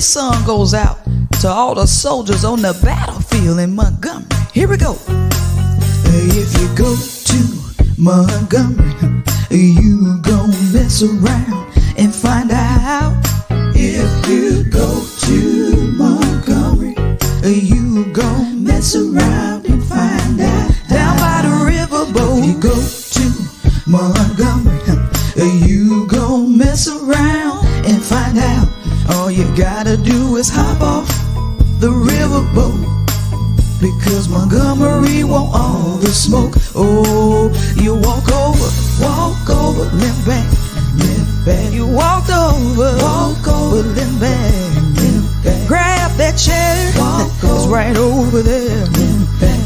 This song goes out to all the soldiers on the battlefield in Montgomery. Here we go. If you go to Montgomery, you gon' mess around and find out. If you go to Montgomery, you gon' mess around and find out. Down by the riverboat, you go to Montgomery, you gon' mess around and find out. All you gotta do is hop off the riverboat, because Montgomery want all the smoke. Oh, you walk over, limp back, limp back. You walk over, limp back, limp back. Grab that chair, it's right over there.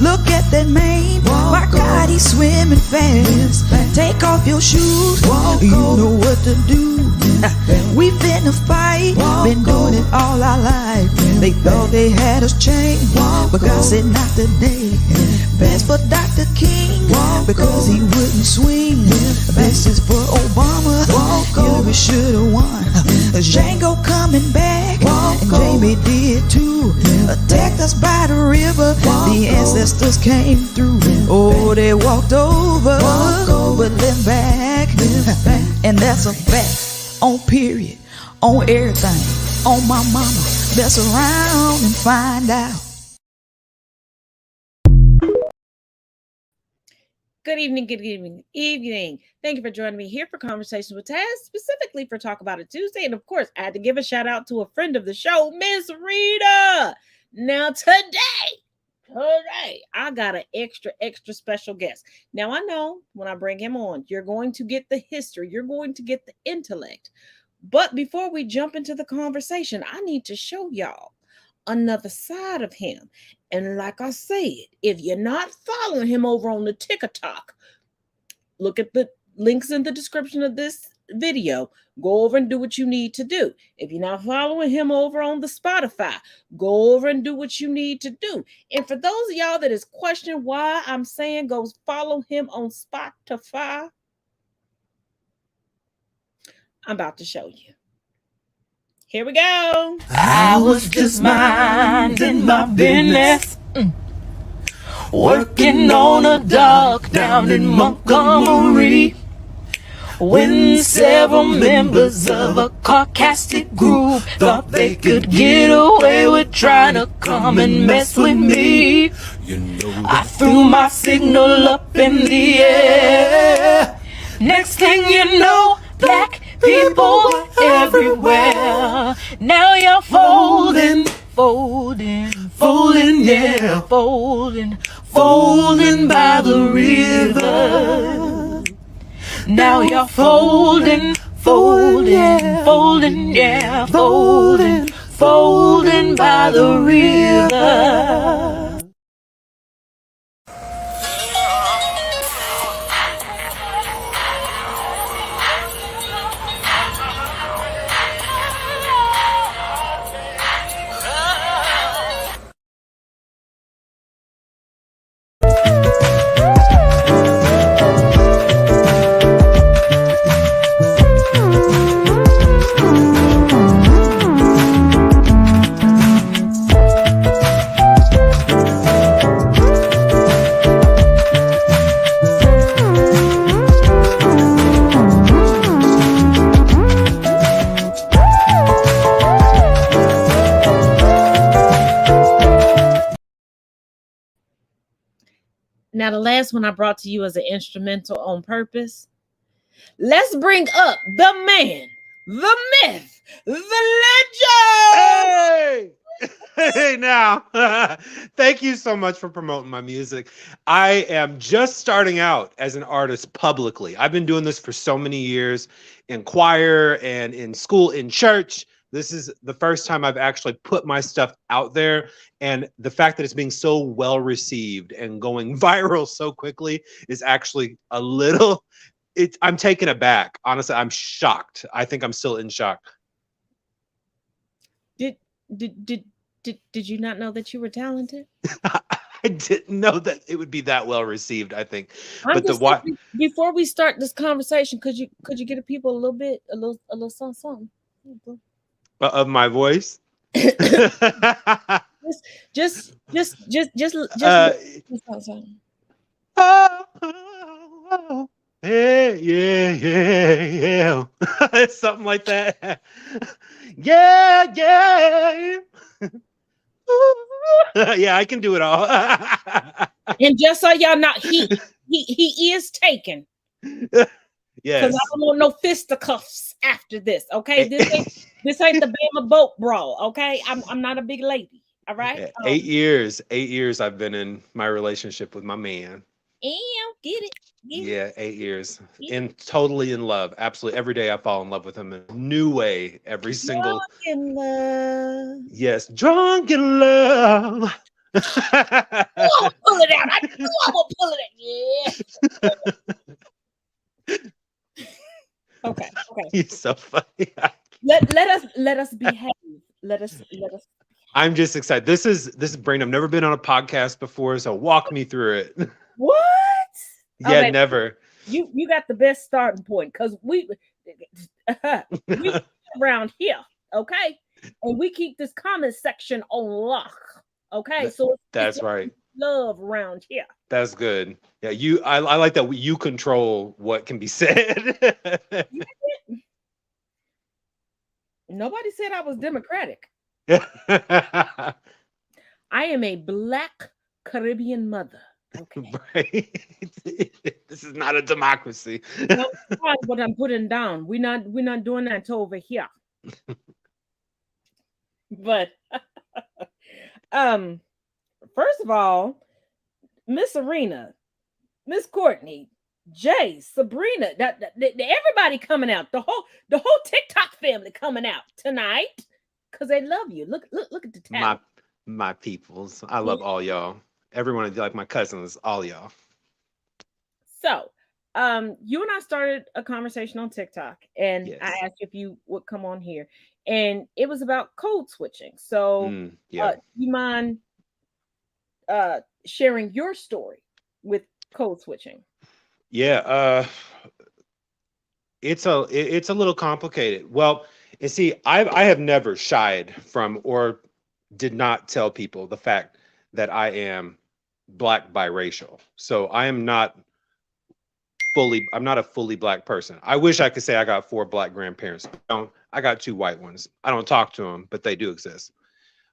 Look at that man, my God, he's swimming fast. Take off your shoes, you know what to do. We finna fight, been doing it all our life. They thought they had us chained, but God said not today. Pass for Dr. King, because he wouldn't swing. Best is for Obama, you should've won. Django coming back, and Jamie did too. Attacked us by the river, the ancestors came through. Oh, they walked over, but then back. And that's a fact. On period, on everything, on my mama. Mess around and find out. Good evening, good evening. Thank you for joining me here for Conversations with Taz, specifically for Talk About It Tuesday. And of course, I had to give a shout out to a friend of the show, Miss Rita. Now today, I got an extra special guest. Now I know when I bring him on, you're going to get the history, you're going to get the intellect. But before we jump into the conversation, I need to show y'all another side of him. And like I said, if you're not following him over on the TikTok, look at the links in the description of this video. Go over and do what you need to do. If you're not following him over on the Spotify, go over and do what you need to do. And for those of y'all that is questioning why I'm saying go follow him on Spotify, I'm about to show you. Here we go. I was just minding my business, working on a dock down in Montgomery, when several members of a sarcastic group thought they could get away with trying to come and mess with me. I threw my signal up in the air. Next thing you know, black people everywhere. Now you're folding, yeah, folding by the river. Now you're folding, yeah, folding by the river. Now, the last one I brought to you as an instrumental on purpose. Let's bring up the man, the myth, the legend. Hey! Hey now. Thank you so much for promoting my music. I am just starting out as an artist publicly. I've been doing this for so many years in choir and in school, in church. This is the first time I've actually put my stuff out there. And the fact that it's being so well received and going viral so quickly is actually a little, I'm taken aback. Honestly, I'm shocked. I think I'm still in shock. Did you not know that you were talented? I didn't know that it would be that well received, I think. I'm But the just why thinking, before we start this conversation, could you get the people a little something? of my voice. Just Uh, something. oh, hey, yeah. It's something like that. Yeah. Yeah, I can do it all. And just so y'all know, he is taken. Yes. Because I don't want no fisticuffs after this. Okay, this ain't the Bama boat brawl. Okay, I'm not a big lady. All right. Yeah, 8 years. 8 years I've been in my relationship with my man. Get it. Yeah, 8 years. Totally in love. Absolutely. Every day I fall in love with him in a new way. Every single. Drunk in love. Yes, drunk in love. Pull it out. I knew I would pull it out. Yeah. Okay. You're so funny. Let us behave. Let us. I'm just excited. This is Brain. I've never been on a podcast before, so walk me through it. What? Yeah, Okay. never. You got the best starting point because we around here, okay, and we keep this comment section on lock, okay. So that's right. Love around here. That's good. Yeah, I like that you control what can be said. Nobody said I was democratic. I am a Black Caribbean mother. Okay. Right. This is not a democracy. No, what I'm putting down. We're not doing that over here. But first of all, Miss Serena, Miss Courtney, Jay, Sabrina, everybody coming out. The whole TikTok family coming out tonight because they love you. Look at the talent. My peoples. I love all y'all. Everyone, like my cousins, all y'all. So, you and I started a conversation on TikTok, and Yes. I asked if you would come on here, and it was about code switching. So, yeah. You mind sharing your story with code switching? Yeah, it's a little complicated. Well, you see, I have never shied from or did not tell people the fact that I am Black biracial. So I'm not a fully Black person. I wish I could say I got 4 Black grandparents. I got 2 white ones. I don't talk to them, but they do exist.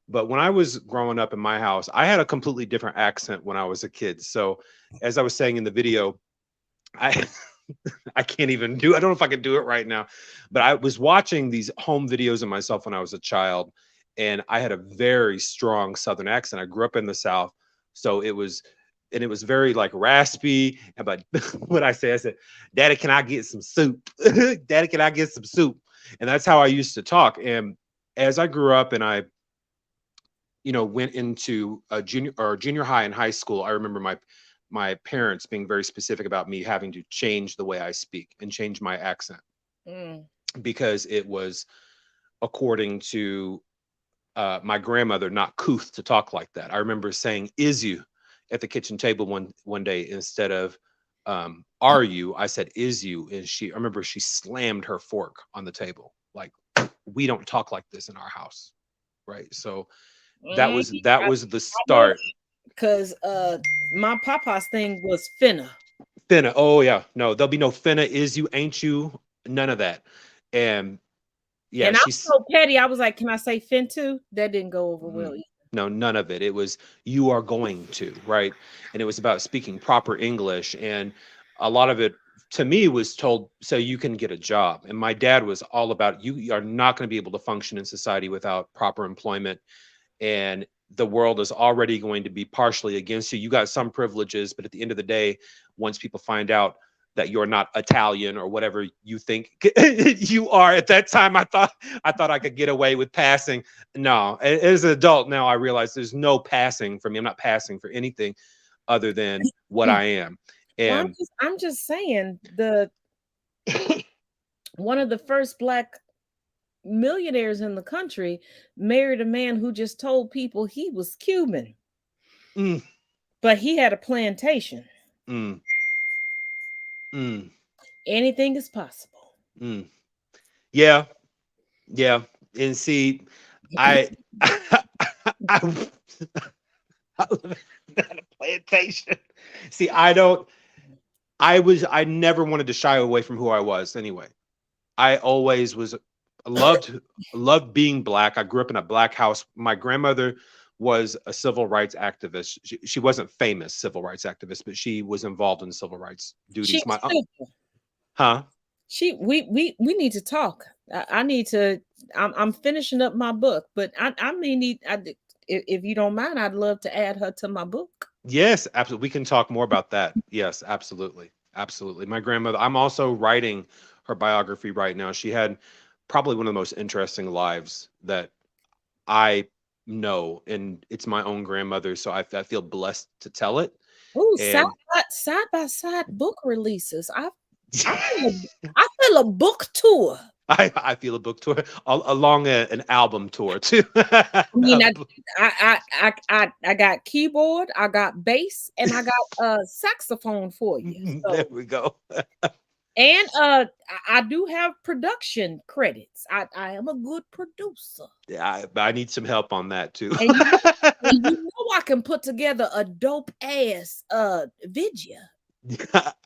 But when I was growing up in my house, I had a completely different accent when I was a kid. So as I was saying in the video, I can't even I don't know if I can do it right now, but I was watching these home videos of myself when I was a child, and I had a very strong Southern accent. I grew up in the South. So it was very like raspy. But what I said, Daddy, can I get some soup? Daddy, can I get some soup? And that's how I used to talk. And as I grew up and I, went into a junior high and high school, I remember my parents being very specific about me having to change the way I speak and change my accent because it was according to my grandmother, not couth to talk like that. I remember saying "is you" at the kitchen table one day instead of "are you." I said "is you," and I remember she slammed her fork on the table like, "We don't talk like this in our house," right? So that was the start. Because my papa's thing was finna. Finna. Oh yeah, no, there'll be no finna, is you, ain't you, none of that. And yeah, and I was so petty. I was like, "Can I say fin too?" That didn't go over well either. No, none of it. It was you are going to, right? And it was about speaking proper English. And a lot of it to me was told so you can get a job. And my dad was all about you are not going to be able to function in society without proper employment. And the world is already going to be partially against you. You got some privileges, but at the end of the day, once people find out that you're not Italian or whatever you think you are, at that time I thought I could get away with passing. No, as an adult now I realize there's no passing for me. I'm not passing for anything other than what I am. Well, And I'm just saying the one of the first black millionaires in the country married a man who just told people he was Cuban, mm, but he had a plantation. mm, mm, Anything is possible. mm. Yeah, yeah. And see, I I I live at a plantation. See, I never wanted to shy away from who I was anyway. I always was loved being black. I grew up in a black house. My grandmother was a civil rights activist. She wasn't famous civil rights activist, but she was involved in civil rights duties. She's My super. huh? We need to talk. I need to. I'm finishing up my book, but I may need. If you don't mind, I'd love to add her to my book. Yes, absolutely. We can talk more about that. Yes, absolutely. Absolutely. My grandmother, I'm also writing her biography right now. She had probably one of the most interesting lives that I know, and it's my own grandmother, so I feel blessed to tell it. Ooh, And side by side book releases. I feel a book tour. I feel a book tour along an album tour too. I mean, I got keyboard, I got bass, and I got saxophone for you. There So, we go. and I do have production credits. I am a good producer, Yeah, I need some help on that too. and and you know I can put together a dope ass video.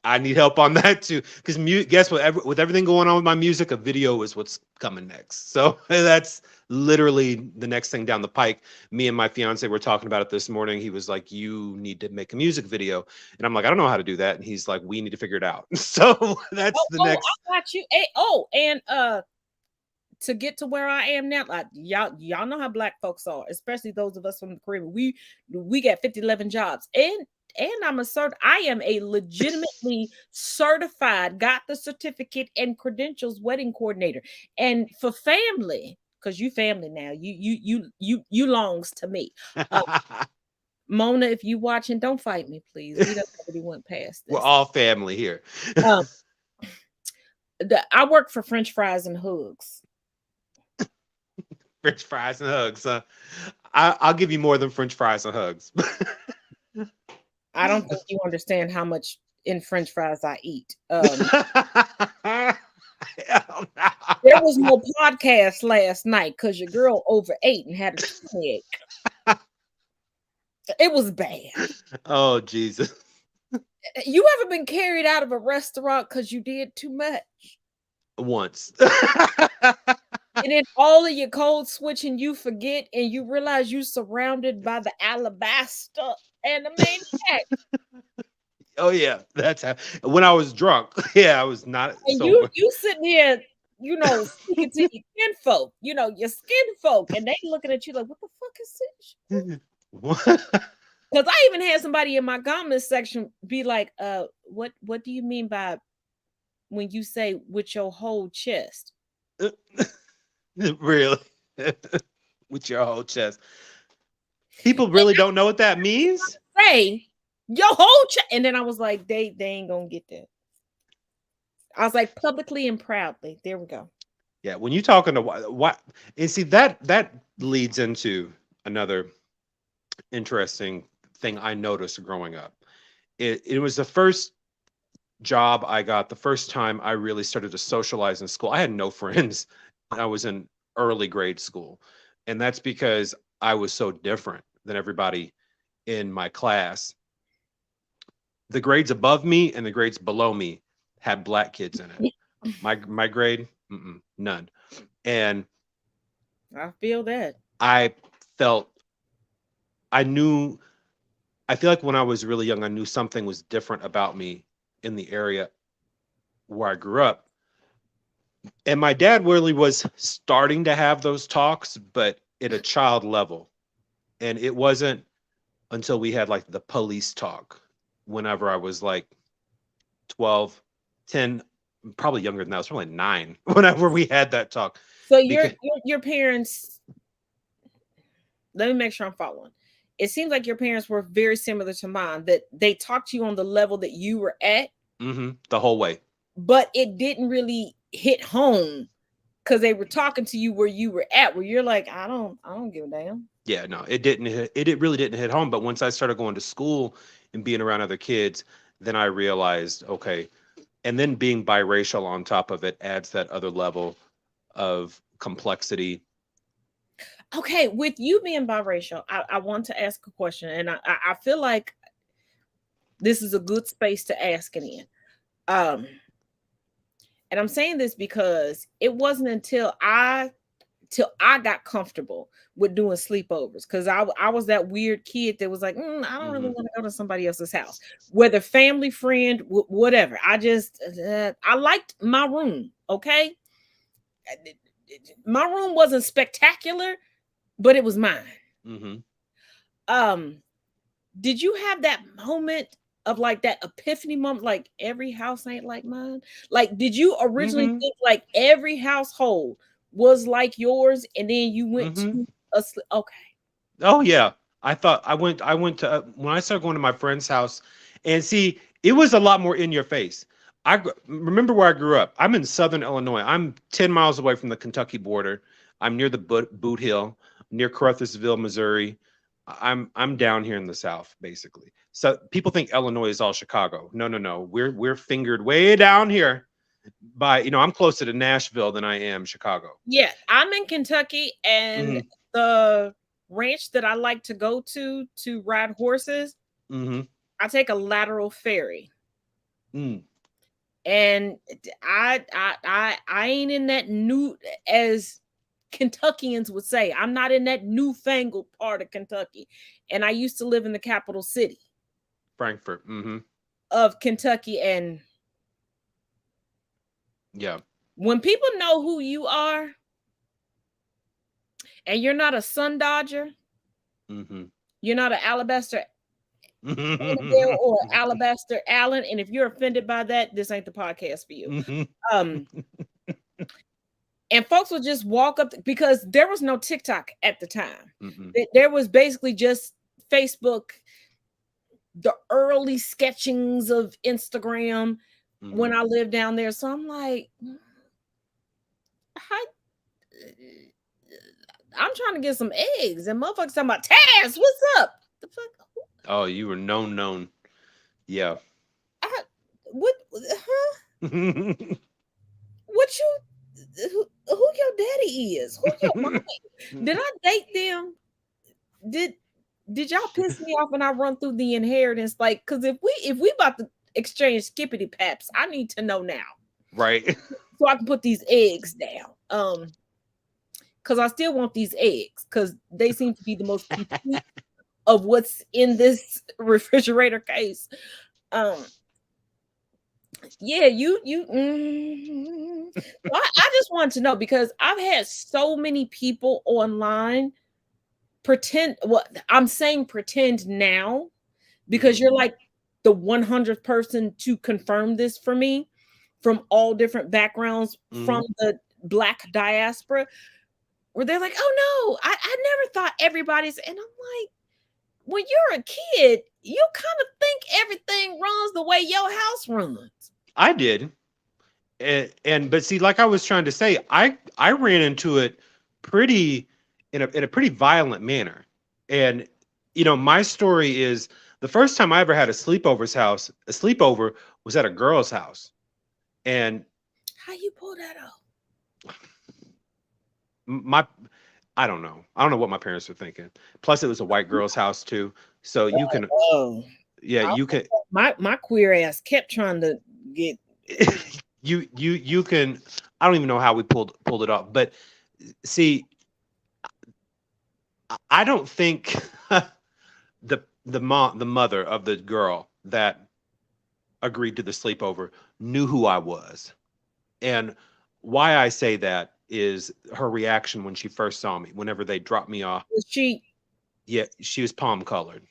I need help on that too, because guess what? With everything going on with my music, a video is what's coming next. So that's literally the next thing down the pike. Me and my fiance were talking about it this morning. He was like, "You need to make a music video," and I'm like, "I don't know how to do that." And he's like, "We need to figure it out." So that's the next. I got you. And to get to where I am now, like y'all know how black folks are, especially those of us from the Caribbean. We got 50-11 jobs, and I am a legitimately certified, got the certificate and credentials wedding coordinator. And for family, because you family now, you longs to me. Mona, if you watching, don't fight me, please. We don't already went past this. We're all family here. I work for French fries and hugs. French fries and hugs. I'll give you more than French fries and hugs. I don't think you understand how much in French fries I eat. There was no podcast last night because your girl overate and had a tummy ache. It was bad. Oh, Jesus. You ever been carried out of a restaurant because you did too much? Once. And then all of your code switching, you forget, and you realize you surrounded by the alabaster and the maniac. Oh yeah, that's how. When I was drunk, yeah, I was not. And sober. you sitting here, speaking to your kinfolk, your skin folk, and they looking at you like, what the fuck is this? Because I even had somebody in my comments section be like, what do you mean by when you say with your whole chest? Really? With your whole chest. People really don't know what that means? Say your whole chest. And then I was like, they ain't gonna get that. I was like, publicly and proudly. There we go. Yeah, when you talking to what and see that leads into another interesting thing I noticed growing up. It was the first job I got, the first time I really started to socialize in school. I had no friends. I was in early grade school. And that's because I was so different than everybody in my class. The grades above me and the grades below me had black kids in it. My grade, none. And I feel that. I felt I knew, I feel like when I was really young, I knew something was different about me in the area where I grew up. And my dad really was starting to have those talks, but at a child level. And it wasn't until we had like the police talk whenever I was like 12, 10, probably younger than that. I was probably 9 whenever we had that talk. So Because your parents, let me make sure I'm following. It seems like your parents were very similar to mine, that they talked to you on the level that you were at, the whole way. but it didn't really hit home because they were talking to you where you were at, where you're like, I don't give a damn. Yeah, no, it didn't it really didn't hit home. But once I started going to school and being around other kids, then I realized, okay, and then being biracial on top of it adds that other level of complexity. Okay, with you being biracial, I want to ask a question, and I feel like this is a good space to ask it in. And I'm saying this because it wasn't until I got comfortable with doing sleepovers, because I was that weird kid that was like, I don't really want to go to somebody else's house, whether family, friend, whatever. I just I liked my room. Okay, my room wasn't spectacular, but it was mine. Did you have that moment of like that epiphany moment, like every house ain't like mine? Like, did you originally think like every household was like yours, and then you went to a okay? Oh yeah, I went to when I started going to my friend's house, and see, it was a lot more in your face. Remember where I grew up. I'm in Southern Illinois. I'm 10 miles away from the Kentucky border. I'm near the Boot Hill, near Caruthersville, Missouri. I'm down here in the South, basically. So people think Illinois is all Chicago. No, no, no. We're fingered way down here by, I'm closer to Nashville than I am Chicago. Yeah, I'm in Kentucky, and the ranch that I like to go to ride horses, I take a lateral ferry. And I ain't in that new, as Kentuckians would say, I'm not in that newfangled part of Kentucky. And I used to live in the capital city, Frankfurt, of Kentucky. And yeah, when people know who you are and you're not a Sun Dodger, you're not an Alabaster or Alabaster Allen, and if you're offended by that, this ain't the podcast for you. And folks will just walk up, because there was no TikTok at the time. There was basically just Facebook, the early sketchings of Instagram when I lived down there. So I'm like, I'm trying to get some eggs, and motherfuckers talking about, Taz, what's up? The fuck? Oh, you were known. Yeah. What? Huh? What you? Who your daddy is? Who your mommy? Did I date them? Did y'all piss me off when I run through the inheritance? Like, because if we about to exchange skippity paps, I need to know now, right? So I can put these eggs down. Because I still want these eggs, because they seem to be the most complete of what's in this refrigerator case. Yeah, I just want to know, because I've had so many people online pretend. I'm saying pretend now, because you're like the 100th person to confirm this for me, from all different backgrounds, from the Black diaspora, where they're like, oh no, I never thought everybody's, and I'm like, when you're a kid, you kind of think everything runs the way your house runs. I did. But see, like I was trying to say, I ran into it in a pretty violent manner. And my story is, the first time I ever had a sleepover was at a girl's house. And how you pull that off? I don't know. I don't know what my parents were thinking. Plus, it was a white girl's house too, so you can. You can. My queer ass kept trying to get. you can. I don't even know how we pulled it off, but see, I don't think the mother of the girl that agreed to the sleepover knew who I was. And why I say that is her reaction when she first saw me, whenever they dropped me off. Was she? Yeah, she was palm colored.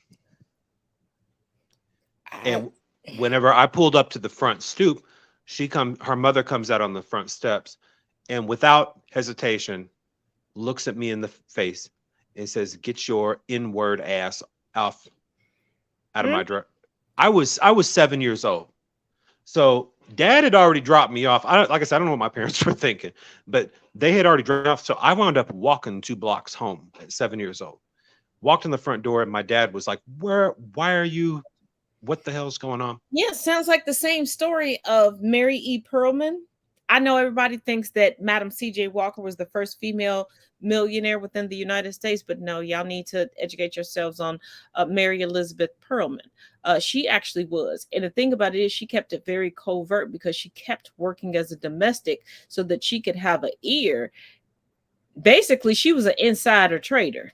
I, And whenever I pulled up to the front stoop, her mother comes out on the front steps and without hesitation looks at me in the face and says, "Get your N-word ass off out of Hmm? my dress." I was 7 years old. So dad had already dropped me off. Like I said, I don't know what my parents were thinking, but they had already dropped me off. So I wound up walking 2 blocks home at 7 years old. Walked in the front door and my dad was like, why are you, what the hell's going on? Yeah, sounds like the same story of Mary E. Pearlman. I know everybody thinks that Madam C.J. Walker was the first female millionaire within the United States, but no, y'all need to educate yourselves on Mary Elizabeth Pearlman. She actually was. And the thing about it is she kept it very covert because she kept working as a domestic so that she could have an ear. Basically, she was an insider trader.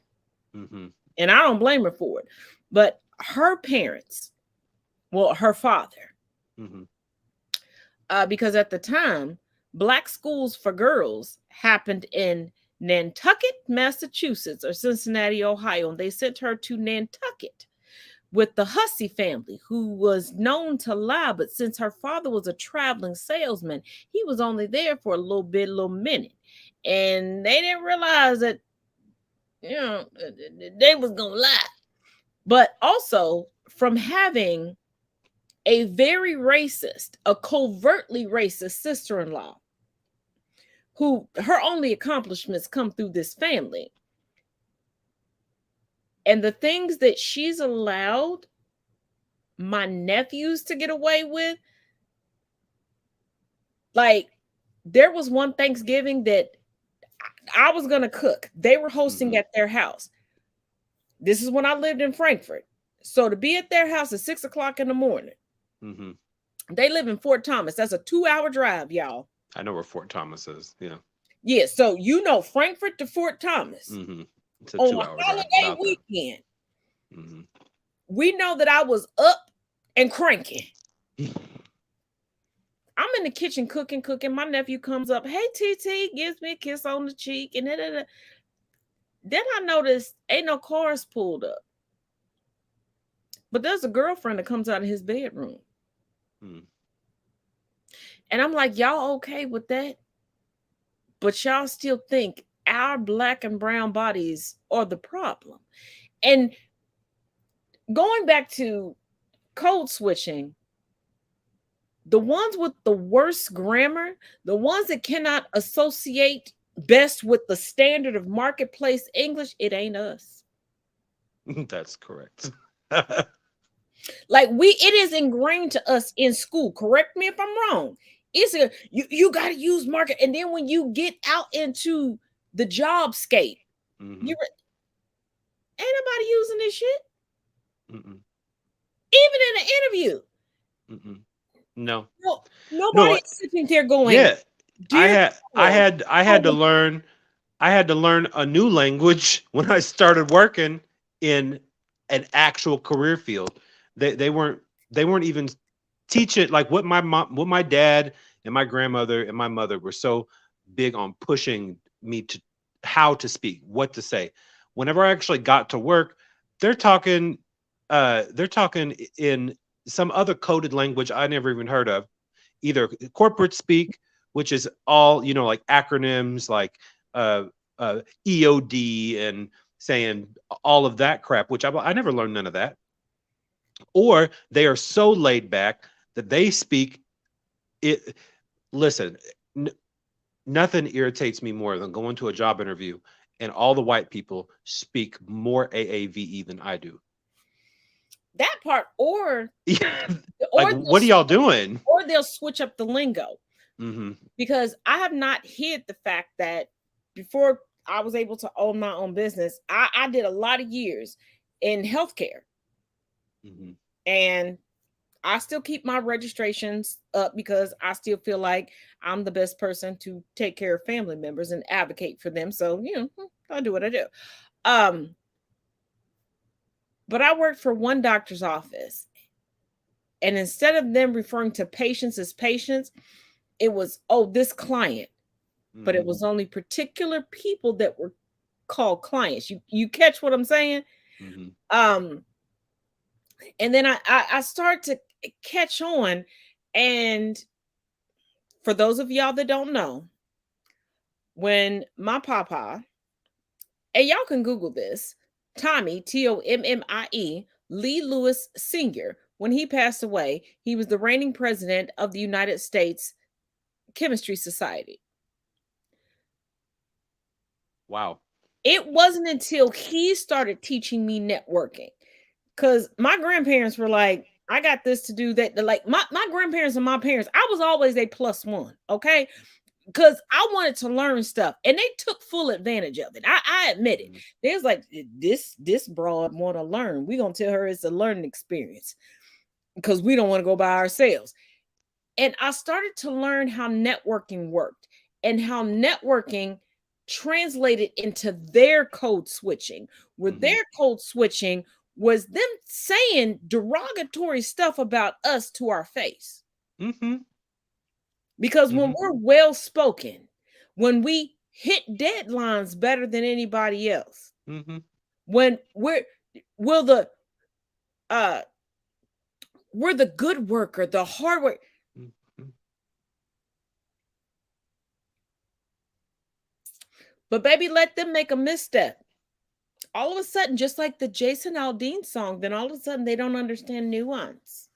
Mm-hmm. And I don't blame her for it. But her parents, well, her father, Mm-hmm. because at the time, Black schools for girls happened in Nantucket, Massachusetts, or Cincinnati, Ohio. And they sent her to Nantucket with the Hussey family, who was known to lie. But since her father was a traveling salesman, he was only there for a little minute. And they didn't realize that, they was going to lie. But also from having a very racist, a covertly racist sister-in-law, who her only accomplishments come through this family. And the things that she's allowed my nephews to get away with, like there was one Thanksgiving that I was going to cook. They were hosting Mm-hmm. at their house. This is when I lived in Frankfurt. So to be at their house at 6 o'clock in the morning, Mm-hmm. they live in Fort Thomas. That's a 2-hour drive, y'all. I know where Fort Thomas is. Yeah. Yeah, so Frankfurt to Fort Thomas. Mm-hmm. It's a On 2-hour a drive. holiday weekend. Mm-hmm. We know that I was up and cranky. I'm in the kitchen cooking. My nephew comes up, "Hey, TT," gives me a kiss on the cheek. And then I noticed ain't no cars pulled up. But there's a girlfriend that comes out of his bedroom. Mm. And I'm like, y'all okay with that? But y'all still think our Black and brown bodies are the problem. And going back to code switching, the ones with the worst grammar, the ones that cannot associate best with the standard of marketplace English, it ain't us. That's correct. Like it is ingrained to us in school. Correct me if I'm wrong. It's you got to use market, and then when you get out into the job scape, Mm-hmm. ain't nobody using this shit. Mm-mm. Even in an interview. Mm-mm. No. Nobody is sitting there going, yeah. I had to Oh. learn a new language when I started working in an actual career field. They weren't even teaching like what my dad and my grandmother and my mother were so big on pushing me to how to speak, what to say. Whenever I actually got to work, they're talking in some other coded language I never even heard of, either corporate speak, which is all, like acronyms like EOD and saying all of that crap, which I never learned none of that. Or they are so laid back that they speak it. Listen, nothing irritates me more than going to a job interview and all the white people speak more AAVE than I do. That part, or like, what are y'all doing? Or they'll switch up the lingo. Mm-hmm. Because I have not hid the fact that before I was able to own my own business, I did a lot of years in healthcare. Mm-hmm. And I still keep my registrations up because I still feel like I'm the best person to take care of family members and advocate for them. So, I do what I do. But But I worked for one doctor's office, and instead of them referring to patients as patients, it was, oh, this client. But it was only particular people that were called clients. You catch what I'm saying? And then I start to catch on, and for those of y'all that don't know, when my papa, and y'all can Google this, Tommy, Tommie, Lee Lewis Sr., when he passed away, he was the reigning president of the United States Chemistry Society. Wow. It wasn't until he started teaching me networking, because my grandparents were like, I got this to do that. Like my grandparents and my parents, I was always a +1, okay? Because I wanted to learn stuff, and they took full advantage of it. I admit it. They was like, this broad want to learn. We're going to tell her it's a learning experience because we don't want to go by ourselves. And I started to learn how networking worked and how networking translated into their code switching, where their code switching was them saying derogatory stuff about us to our face. Because when we're well spoken, when we hit deadlines better than anybody else, when we're the good worker, the hard work. But baby, let them make a misstep. All of a sudden, just like the Jason Aldean song, then all of a sudden they don't understand nuance.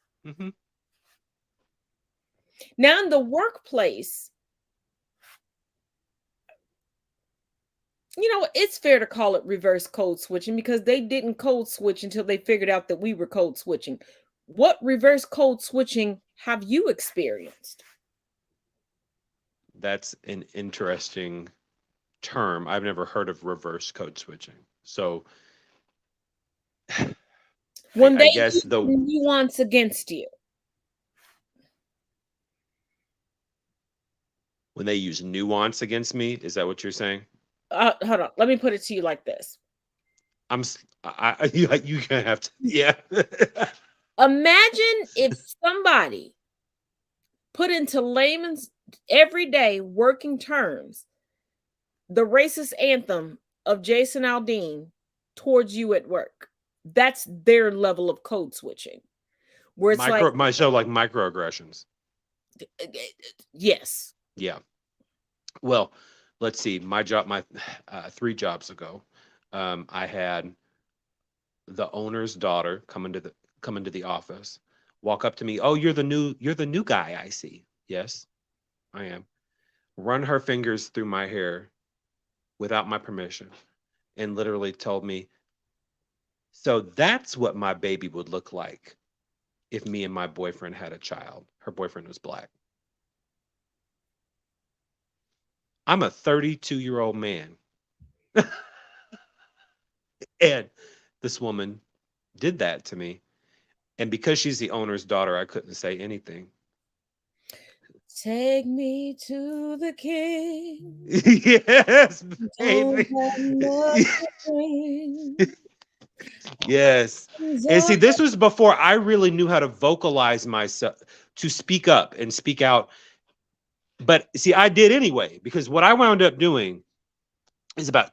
Now in the workplace, you know, it's fair to call it reverse code switching because they didn't code switch until they figured out that we were code switching. What reverse code switching have you experienced? That's an interesting term. I've never heard of reverse code switching. So when they guess use the nuance against you. When they use nuance against me, is that what you're saying? Hold on. Let me put it to you like this. You gonna have to, yeah. Imagine if somebody put into layman's everyday working terms the racist anthem of Jason Aldean towards you at work. That's their level of code switching. Where it's like my show, like microaggressions. Yes. Yeah. Well, let's see. My 3 jobs ago, I had the owner's daughter come into the office, walk up to me. Oh, you're the new guy I see. Yes, I am. Run her fingers through my hair without my permission and literally told me, so that's what my baby would look like if me and my boyfriend had a child. Her boyfriend was black. I'm a 32-year-old man. And this woman did that to me. And because she's the owner's daughter, I couldn't say anything. Take me to the king. Yes, baby. Yes. And see, this was before I really knew how to vocalize myself, to speak up and speak out. But see, I did anyway, because what I wound up doing is about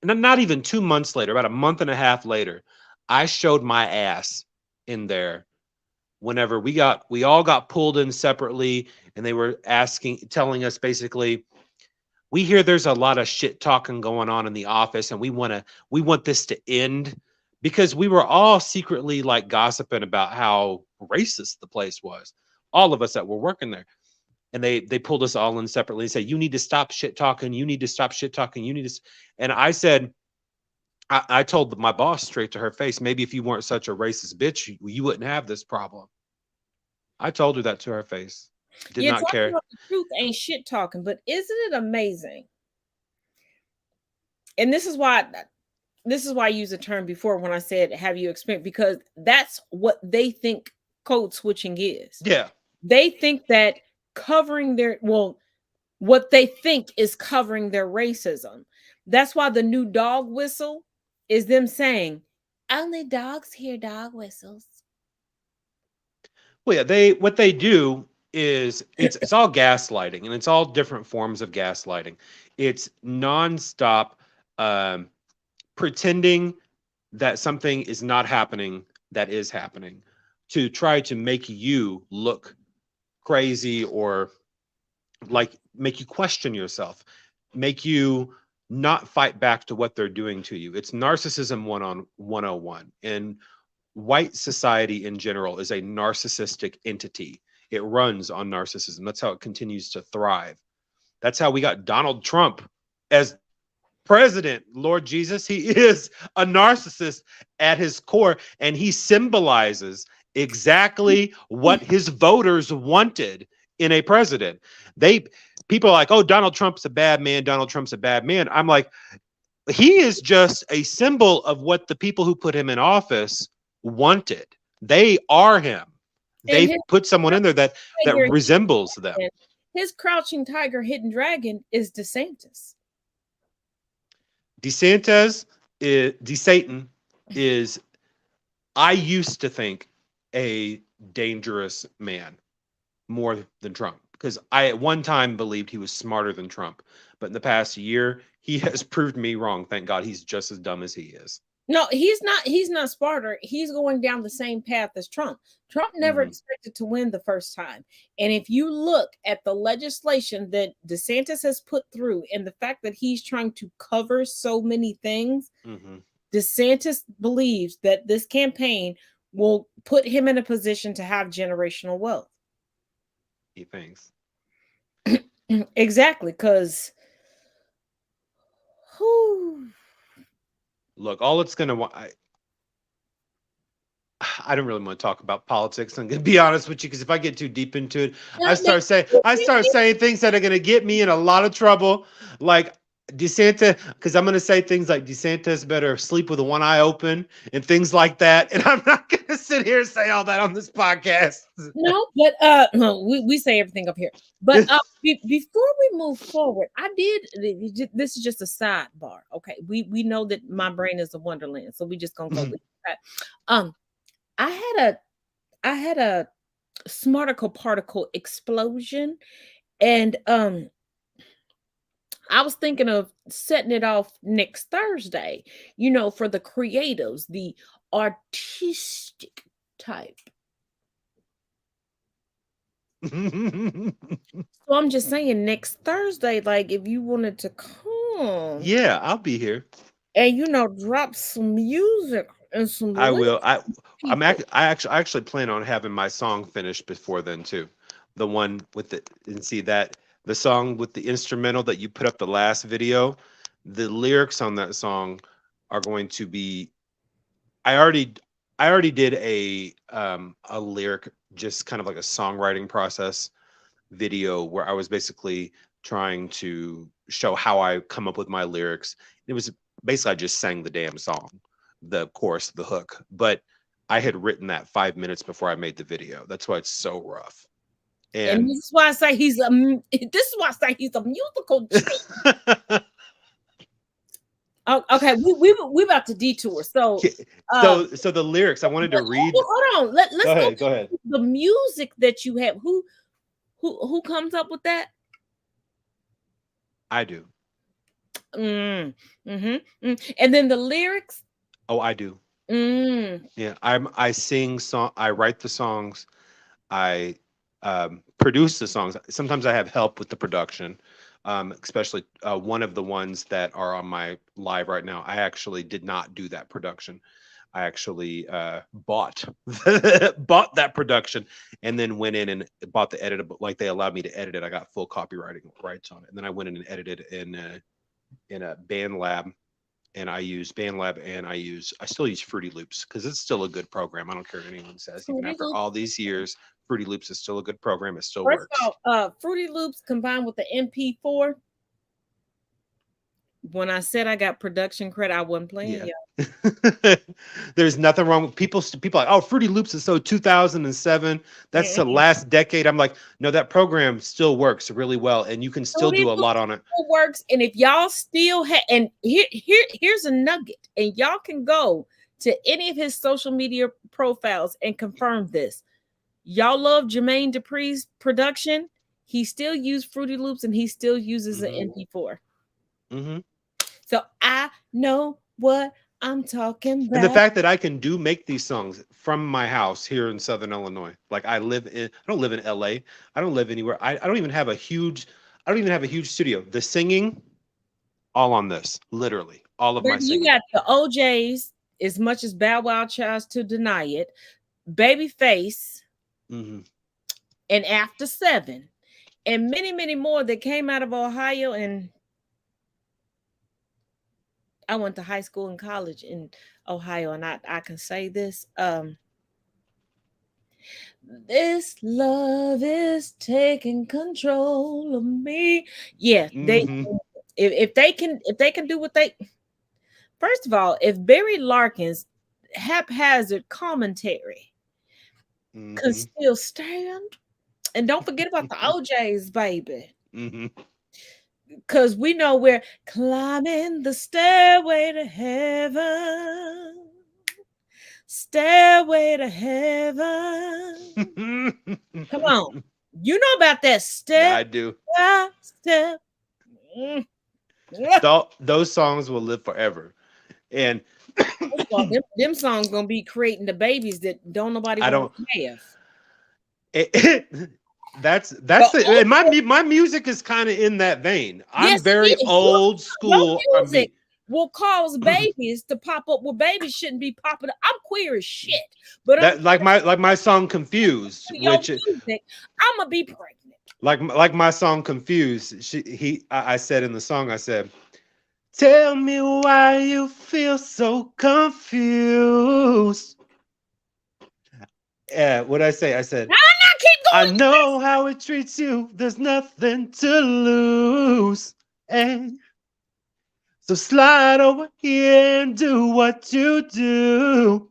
not even 2 months later, about a month and a half later, I showed my ass in there. Whenever we all got pulled in separately, and they were telling us basically, we hear there's a lot of shit talking going on in the office, and we want this to end, because we were all secretly like gossiping about how racist the place was. All of us that were working there. And they pulled us all in separately and said, you need to stop shit talking. You need to stop shit talking. You need to. And I said, I told my boss straight to her face, maybe if you weren't such a racist bitch, you wouldn't have this problem. I told her that to her face. Did not care. About the truth ain't shit talking, but isn't it amazing? And this is why I used the term before when I said, have you experienced? Because that's what they think code switching is. Yeah. They think that covering what they think is covering their racism. That's why the new dog whistle is them saying, Only dogs hear dog whistles. Well, yeah, what they do is it's all gaslighting, and it's all different forms of gaslighting. It's nonstop um, pretending that something is not happening that is happening to try to make you look crazy, or like make you question yourself, make you not fight back to what they're doing to you. It's narcissism 101. And white society in general is a narcissistic entity. It runs on narcissism. That's how it continues to thrive. That's how we got Donald Trump as president. Lord Jesus, he is a narcissist at his core, and he symbolizes exactly what his voters wanted in a president. People are like, oh, Donald Trump's a bad man. Donald Trump's a bad man. I'm like, he is just a symbol of what the people who put him in office wanted. They are him. They put someone in there that resembles them. His crouching tiger, hidden dragon is DeSantis. DeSatan is, I used to think, a dangerous man more than Trump, because I at one time believed he was smarter than Trump, but in the past year he has proved me wrong. Thank God. He's just as dumb as he is. No, he's not smarter. He's going down the same path as Trump. Trump never expected to win the first time. And if you look at the legislation that DeSantis has put through and the fact that he's trying to cover so many things, DeSantis believes that this campaign will put him in a position to have generational wealth. He thinks. Exactly, because look, all it's going to I don't really want to talk about politics. I'm going to be honest with you, because if I get too deep into it, I start saying things that are going to get me in a lot of trouble. Like DeSantis, because I'm going to say things like DeSantis better sleep with one eye open and things like that. And I'm not going to sit here and say all that on this podcast. No, but we say everything up here. But before we move forward, this is just a sidebar. Okay, we know that my brain is a wonderland, so we just gonna go with that. I had a smarticle particle explosion, and I was thinking of setting it off next Thursday, for the creatives, the artistic type. So I'm just saying, next Thursday, like, if you wanted to come. Yeah, I'll be here. And, drop some music and some. I will. I actually plan on having my song finished before then too. The one with the song with the instrumental that you put up the last video, the lyrics on that song are going to be. I already did a lyric, just kind of like a songwriting process video, where I was basically trying to show how I come up with my lyrics. It was basically I just sang the damn song, the chorus, the hook, but I had written that 5 minutes before I made the video. That's why it's so rough. And this is why I say he's a musical genius. Oh, okay, we about to detour. So so the lyrics I wanted to read. Hold on, let's go ahead. The music that you have, who comes up with that? I do. And then the lyrics. Oh, I do. Yeah, I sing song. I write the songs. I produce the songs. Sometimes I have help with the production. Especially one of the ones that are on my live right now. I actually did not do that production. I actually bought that production, and then went in and bought the edit. Like, they allowed me to edit it. I got full copywriting rights on it, and then I went in and edited in a BandLab, and I use BandLab, and I still use Fruity Loops, because it's still a good program. I don't care what anyone says. Even after all these years, Fruity Loops is still a good program. It still works. First of all, Fruity Loops combined with the MP4. When I said I got production credit, I wasn't playing. Yeah. There's nothing wrong with people like, oh, Fruity Loops is so 2007. That's the last decade. I'm like, no, that program still works really well, and you can still do a lot on it. It works, and if y'all still have, and here's a nugget, and y'all can go to any of his social media profiles and confirmed this. Y'all love Jermaine Dupri's production. He still used Fruity Loops and he still uses an MP4. Mm-hmm. So I know what I'm talking And the about. fact that I can make these songs from my house here in Southern Illinois. Like I don't live in LA. I don't live anywhere. I don't even have a huge studio. The singing, all on this, literally. All of my Then you singing. got the OJs, as much as Bow Wow tries to deny it, Babyface, Mm-hmm. and After Seven, and many, many more that came out of Ohio. And I went to high school and college in Ohio, and I can say this. This love is taking control of me. Yeah, they Mm-hmm. if they can do what they, first of all, if Barry Larkin's haphazard commentary can Mm-hmm. still stand, and don't forget about the OJs, baby. Mm-hmm. Because we know we're climbing the stairway to heaven. Stairway to heaven. Come on. You know about that I step do. by step. Mm. Yeah. Those songs will live forever. And Well, them songs gonna be creating the babies that don't nobody I want don't to have. that's But the and my music is kind of in that vein. I'm yes, it very is. old Your school music R&B. will cause babies to pop up where babies shouldn't be popping up. I'm queer as shit, but I'm That like my song Confused, your which music. I'm gonna be pregnant. like my song Confused. I said in the song, I said, "Tell me why you feel so confused." Yeah, what I say? I said, Nah, keep I going. know how it treats you. There's nothing to lose. And so slide over here and do what you do.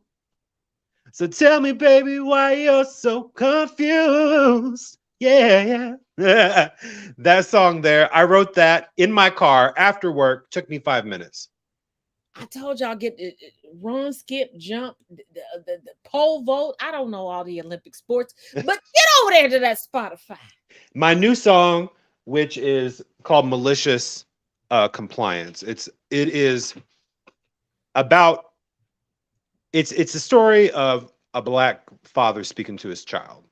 So tell me, baby, why you're so confused. Yeah, yeah. That song there, I wrote that in my car after work. Took me 5 minutes. I told y'all get run, skip, jump, the pole vault. I don't know all the Olympic sports, but get over there to that Spotify. My new song, which is called Malicious Compliance. It is about it's a story of a black father speaking to his child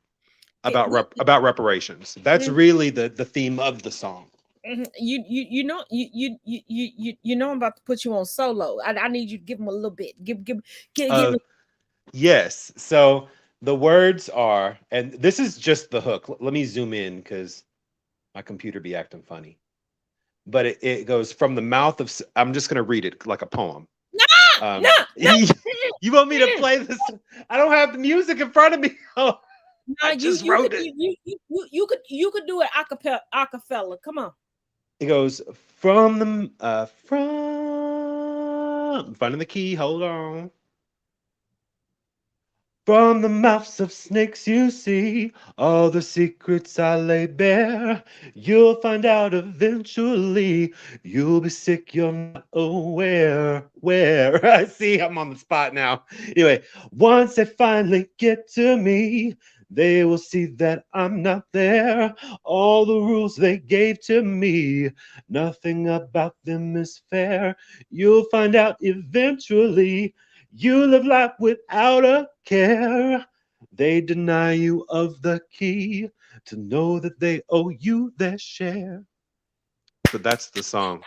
about reparations. That's really the theme of the song. You know I'm about to put you on solo. I need you to give them a little bit. Give me. Yes. So the words are, and this is just the hook. Let me zoom in because my computer be acting funny. But it goes from the mouth of. I'm just gonna read it like a poem. No. You want me to play this? I don't have the music in front of me. Oh, No, I just wrote it. You could do it acapella. Come on. It goes from the finding the key. Hold on. From the mouths of snakes you see all the secrets I lay bare. You'll find out eventually. You'll be sick, you're not aware. Where? I see I'm on the spot now. Anyway, once they finally get to me, they will see that I'm not there. All the rules they gave to me, nothing about them is fair. You'll find out eventually. You live life without a care. They deny you of the key to know that they owe you their share. So that's the song.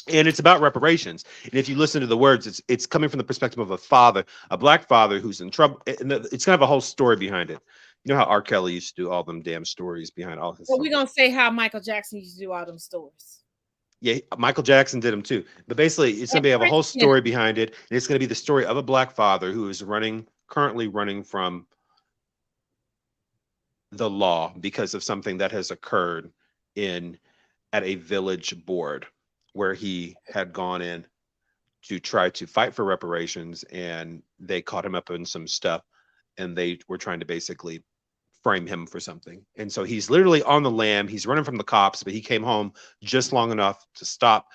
And it's about reparations. And if you listen to the words, it's coming from the perspective of a father, a black father who's in trouble. And it's kind of a whole story behind it. You know how R. Kelly used to do all them damn stories behind all his Well, songs. we're gonna say how Michael Jackson used to do all them stories. Yeah, Michael Jackson did them too. But basically, it's going to have a whole story behind it. And it's going to be the story of a black father who is currently running from the law because of something that has occurred at a village board where he had gone in to try to fight for reparations, and they caught him up in some stuff, and they were trying to basically frame him for something. And so he's literally on the lam. He's running from the cops, but he came home just long enough to stop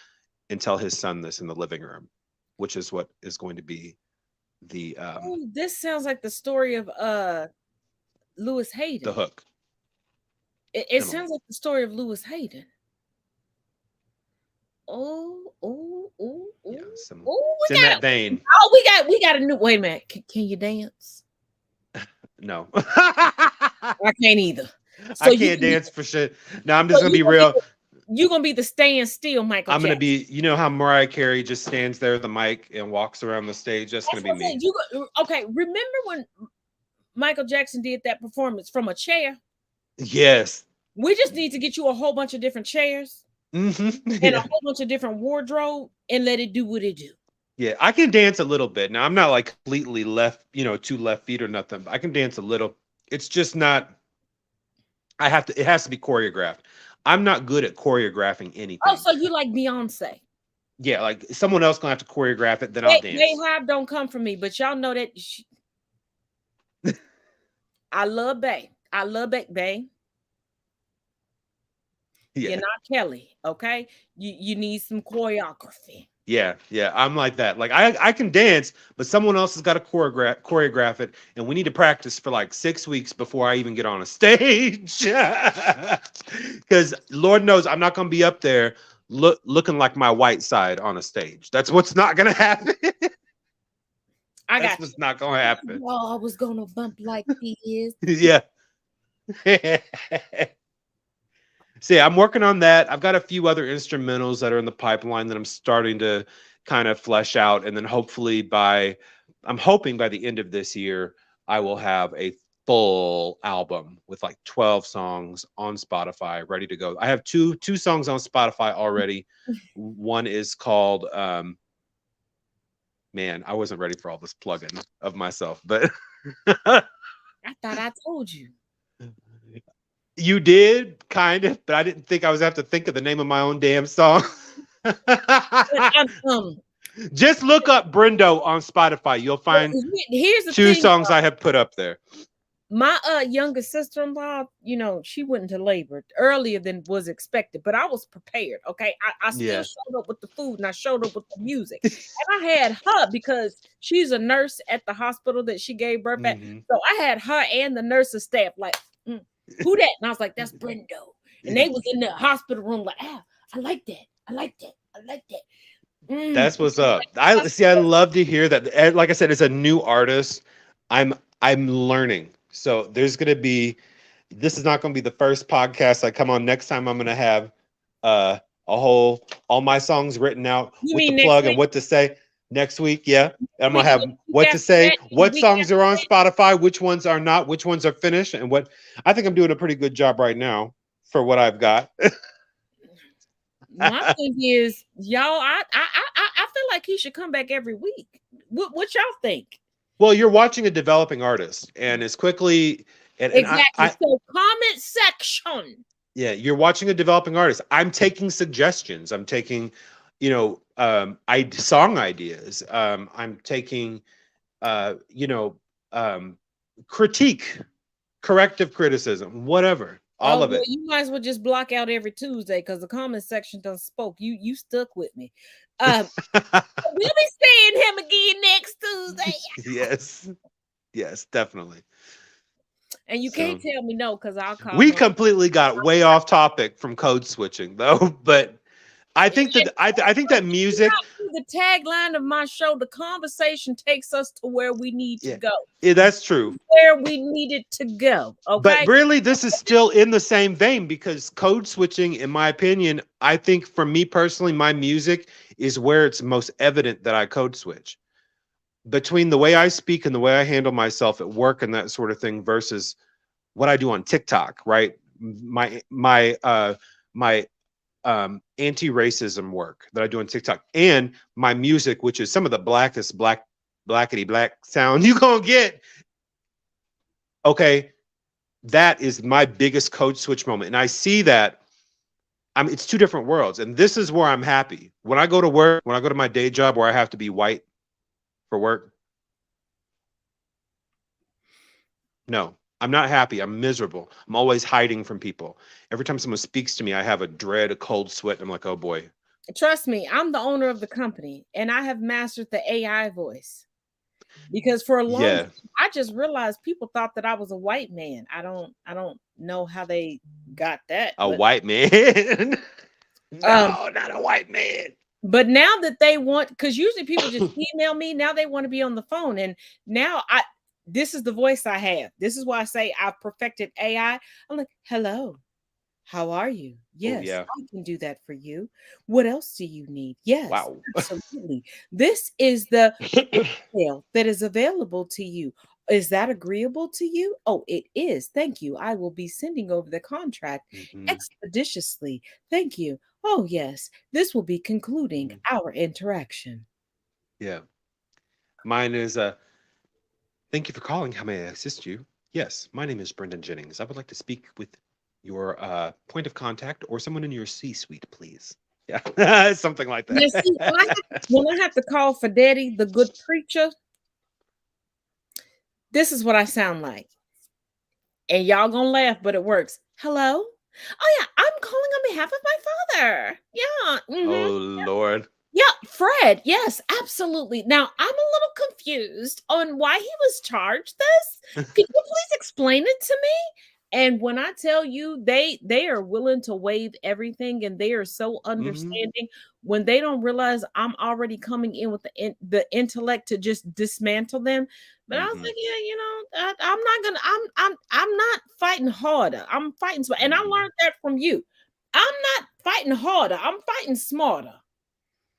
and tell his son this in the living room, which is what is going to be the story of the story of a black father who is running from the law because of something that has occurred at a village board where he had gone in to try to fight for reparations, and they were trying to basically frame him for something. And so he's literally on the lam. He's running from the cops, but he came home just long enough to stop Ooh, this sounds like the story of Lewis Hayden. the hook. It sounds like the story of Lewis Hayden. Oh, oh, oh, Yeah, oh, it's in that vein. Oh, we got a new. Wait a minute. Can you dance? No, I can't either. So I can't dance for shit. No, I'm just gonna be real. You're gonna be the stand still, Michael. I'm gonna be. You know how Mariah Carey just stands there with the mic and walks around the stage. That's gonna be me. Okay. Remember when Michael Jackson did that performance from a chair? Yes. We just need to get you a whole bunch of different chairs Mm-hmm. and a whole bunch of different wardrobe and let it do what it do. Yeah, I can dance a little bit. Now I'm not like completely left, 2 left feet or nothing. I can dance a little. It's just not. It has to be choreographed. I'm not good at choreographing anything. Oh, so you like Beyonce? Yeah, like someone else gonna have to choreograph it, then I'll dance. Bayhive don't come from me, but y'all know that. I love Bay. I love Bay. Yeah. You're not Kelly, okay? You need some choreography. Yeah, I'm like that. Like I can dance, but someone else has got to choreograph it, and we need to practice for like 6 weeks before I even get on a stage. Because Lord knows I'm not gonna be up there looking like my white side on a stage. That's what's not gonna happen. That's what's not gonna happen. Oh, I was gonna bump like this. Yeah. See, I'm working on that. I've got a few other instrumentals that are in the pipeline that I'm starting to kind of flesh out. And then hopefully I'm hoping by the end of this year, I will have a full album with like 12 songs on Spotify ready to go. I have two songs on Spotify already. One is called, man, I wasn't ready for all this plugging of myself, but I thought I told you. You did, kind of, but I didn't think I was have to think of the name of my own damn song. Just look up Brendo on Spotify. You'll find here's the 2 thing, songs I have put up there. My younger sister-in-law, she went into labor earlier than was expected, but I was prepared. Okay, I still showed up with the food and I showed up with the music, and I had her because she's a nurse at the hospital that she gave birth at. So I had her and the nurse's staff like. Who that? And I was like, that's Brendo. And they was in the hospital room like, I like that. I like that. I like that. That's what's up. I love to hear that. Like I said, it's a new artist. I'm learning. So this is not going to be the first podcast I come on. Next time I'm going to have all my songs written out with the plug and what to say. Next week, yeah. I'm gonna have what to say, what songs are on Spotify, which ones are not, which ones are finished, and what I think I'm doing a pretty good job right now for what I've got. My thing is, y'all, I feel like he should come back every week. What y'all think? Well, you're watching a developing artist, and as quickly exactly. So comment section. Yeah, you're watching a developing artist. I'm taking suggestions. I'm taking song ideas. I'm taking critique, corrective criticism, whatever, all of it. You might as well just block out every Tuesday because the comment section done spoke. You stuck with me. We'll be seeing him again next Tuesday. Yes, definitely. And you can't tell me no because I'll call. We completely got way off topic from code switching though, but I think that I think that music. The tagline of my show: the conversation takes us to where we need to go. Yeah, that's true. Where we needed to go. Okay. But really, this is still in the same vein because code switching, in my opinion, I think for me personally, my music is where it's most evident that I code switch. Between the way I speak and the way I handle myself at work and that sort of thing versus what I do on TikTok, right? My anti-racism work that I do on TikTok and my music, which is some of the blackest blackety black sound you gonna get. Okay, that is my biggest code switch moment, and I see that. It's 2 different worlds, and this is where I'm happy. When I go to work, when I go to my day job where I have to be white for work, no, I'm not happy. I'm miserable. I'm always hiding from people. Every time someone speaks to me, I have a cold sweat. I'm like, oh boy. Trust me, I'm the owner of the company, and I have mastered the AI voice. because for a long Yeah. time, I just realized people thought that I was a white man. I don't know how they got that, A but white man. um, No, not a white man. but now that they want, because usually people just email me, now they want to be on the phone, and now this is the voice I have. This is why I say I've perfected AI. I'm like, hello. How are you? Oh Yes, yeah. I can do that for you. What else do you need? Yes, Wow. absolutely. This is the email that is available to you. Is that agreeable to you? Oh, it is. Thank you. I will be sending over the contract Mhm, expeditiously. Thank you. Oh, yes. This will be concluding mhm. our interaction. Yeah. Mine is thank you for calling. How may I assist you? Yes, my name is Brendan Jennings. I would like to speak with your point of contact or someone in your C-suite, please. Yeah, something like Now, see, that. when I have to call for Daddy, the good preacher, this is what I sound like. And y'all gonna laugh, but it works. Hello? Oh yeah, I'm calling on behalf of my father. Yeah. Oh Lord. Yeah, Fred. Yes, absolutely. Now I'm a little confused on why he was charged this. Could you please explain it to me? And when I tell you they are willing to waive everything and they are so Mhm, understanding when they don't realize I'm already coming in with the intellect to just dismantle them. But I was mhm, like, yeah, I'm not gonna. I'm not fighting harder. I'm fighting smart, and I mhm. learned that from you. I'm not fighting harder. I'm fighting smarter.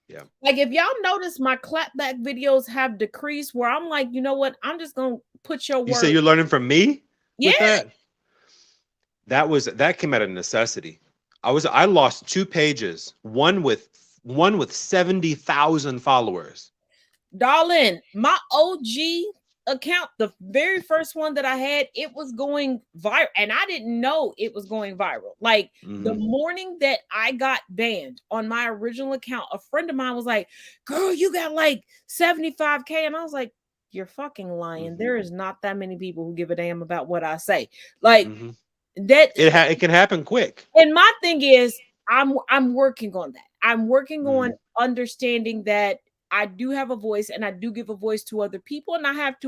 Yeah. Like if y'all notice my clapback videos have decreased where I'm like, you know what? I'm just gonna put your You say word. you're learning from me Yeah, with that? That came out of necessity. I lost 2 pages, one with 70,000 followers. darling, my OG account, the very first one that I had, it was going viral, and I didn't know it was going viral. Like the Mhm, morning that I got banned on my original account, a friend of mine was like, "Girl, you got like 75K," and I was like, "You're fucking lying. mhm, There is not that many people who give a damn about what I say." Like mhm. that. It can happen quick. And my thing is, I'm working on that. I'm working on Mhm, understanding that I do have a voice and I do give a voice to other people, and I have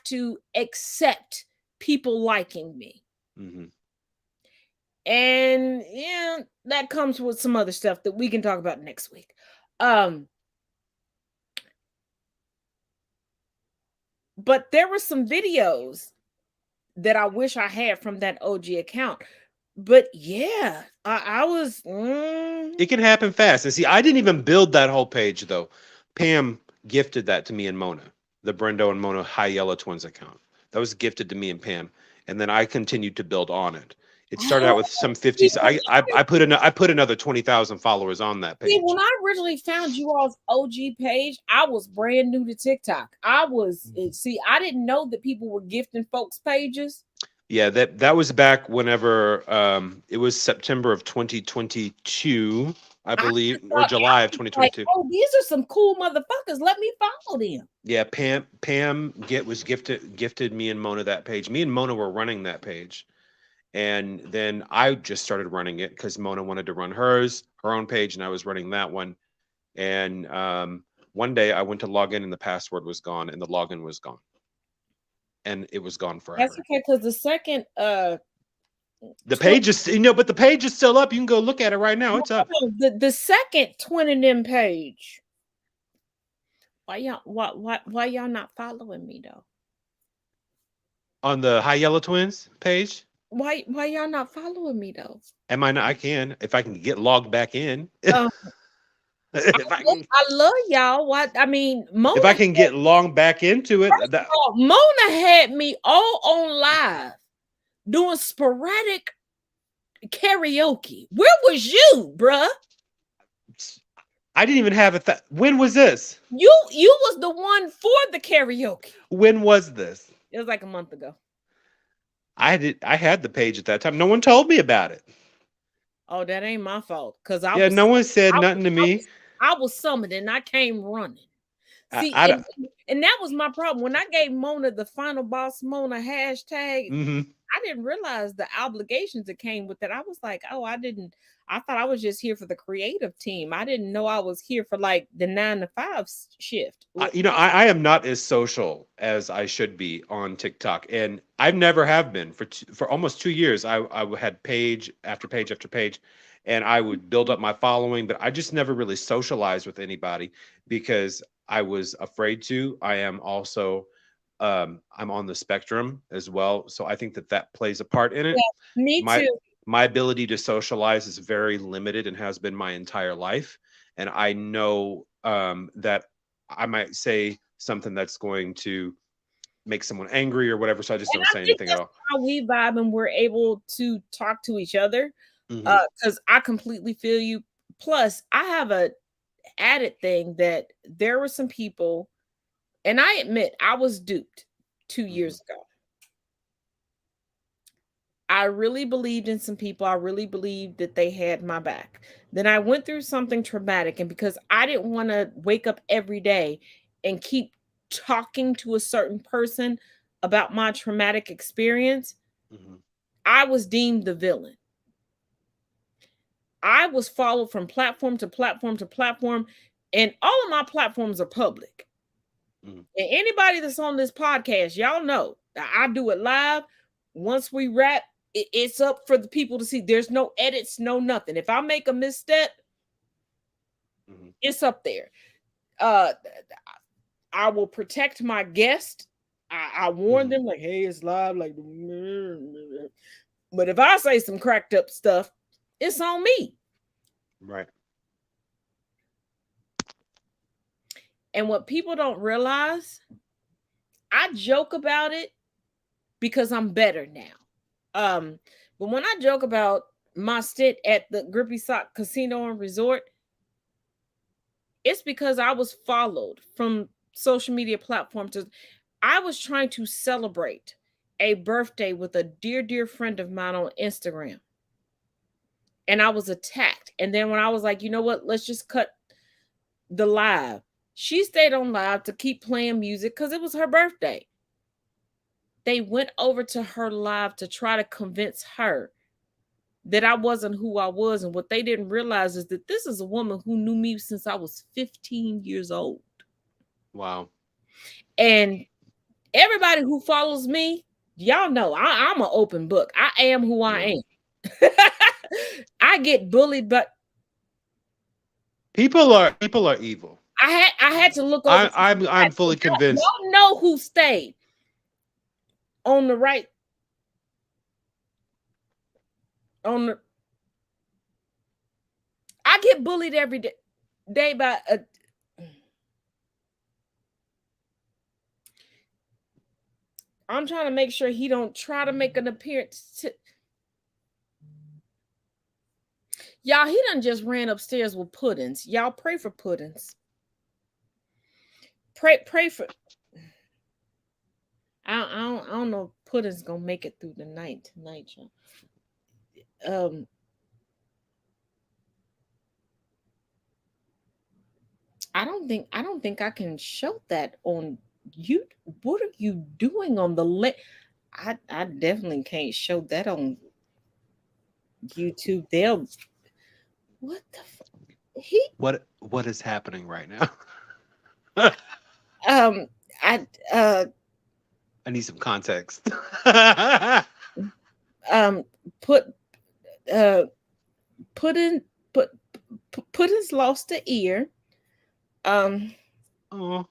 to accept people liking me. mhm. And yeah, that comes with some other stuff that we can talk about next week. Um, but there were some videos that I wish I had from that OG account. But yeah, I was It can happen fast. And see, I didn't even build that whole page though. Pam gifted that to me and Mona, the Brendo and Mona High Yellow Twins account. That was gifted to me and Pam, and then I continued to build on it. It started out with some 50s. I put another 20,000 followers on that See, when page. I originally found you all's OG page, I was brand new to TikTok. See, I didn't know that people were gifting folks pages. Yeah, that was back whenever it was September of 2022, I I believe, or thought July of I was like, 2022. oh, these are some cool motherfuckers. Let me follow them. Yeah, Pam was gifted me and Mona that page. Me and Mona were running that page. And then I just started running it because Mona wanted to run her own page, and I was running that one. And one day I went to log in and the password was gone and the login was gone. And it was gone That's forever. okay, because the second The twin page is, but the page is still up. You can go look at it right now. It's up. the second twin in them page. Why y'all not following me though? On the High Yellow Twins page. Why y'all not following me though? Am I not? I can if I can get logged back in. Um, if I can, I love y'all. What I mean, if I can get logged back into it, that Mona had me all on live doing sporadic karaoke. Where was you, bruh? I didn't even have it. When was this? You was the one for the karaoke. When was this? It was like a month ago. I had the page at that time. No one told me about it. Oh, that ain't my fault. Cause Yeah, no one said nothing to me. I was summoned and I came running. See, I and that was my problem. When I gave Mona the final boss Mona hashtag, mm-hmm. I didn't realize the obligations that came with it. I was like, oh, I thought I was just here for the creative team. I didn't know I was here for like the 9 to 5 shift. I am not as social as I should be on TikTok, and I've never have been for almost 2 years. I had page after page after page, and I would build up my following, but I just never really socialized with anybody because I was afraid to. I am also I'm on the spectrum as well, so I think that plays a part in it. Yeah, me My too. my ability to socialize is very limited and has been my entire life, and I know that I might say something that's going to make someone angry or whatever, so I just And don't I say think anything at that's all. how we vibe and we're able to talk to each other. Hmm. Because I completely feel you. Plus, I have a added thing that there were some people, and I admit I was duped 2 years ago. I really believed in some people. I really believed that they had my back. Then I went through something traumatic, and because I didn't want to wake up every day and keep talking to a certain person about my traumatic experience, Hmm. I was deemed the villain. I was followed from platform to platform to platform, and all of my platforms are public. Hmm. And anybody that's on this podcast, y'all know that I do it live. Once we wrap, it's up for the people to see. There's no edits, no nothing. If I make a misstep, Hmm. it's up there. Uh, I will protect my guest. I warn Hmm. them like, hey, it's live. Like, but if I say some cracked up stuff, it's on me. Right. And what people don't realize, I joke about it because I'm better now. But when I joke about my stint at the Grippy Sock Casino and Resort, it's because I was followed from social media platforms. I was trying to celebrate a birthday with a dear, dear friend of mine on Instagram. And I was attacked. And then when I was like, you know what, let's just cut the live. She stayed on live to keep playing music because it was her birthday. They went over to her live to try to convince her that I wasn't who I was. And what they didn't realize is that this is a woman who knew me since I was 15 years old. Wow. And everybody who follows me, y'all know I'm an open book. I am who I am. I get bullied, but People are evil. I had to look over. I'm fully convinced. Y'all know who stayed on the right. On the, I get bullied every day by a. I'm trying to make sure he don't try to make an appearance. Y'all, he done just ran upstairs with puddings. Y'all pray for puddings. Pray for. I don't know if pudding's gonna make it through the night tonight, y'all. I don't think I can show that on you. What are you doing on the I definitely can't show that on YouTube. They'll what the he What is happening right now? um I I need some context. put uh put in Puddins lost an ear. Oh.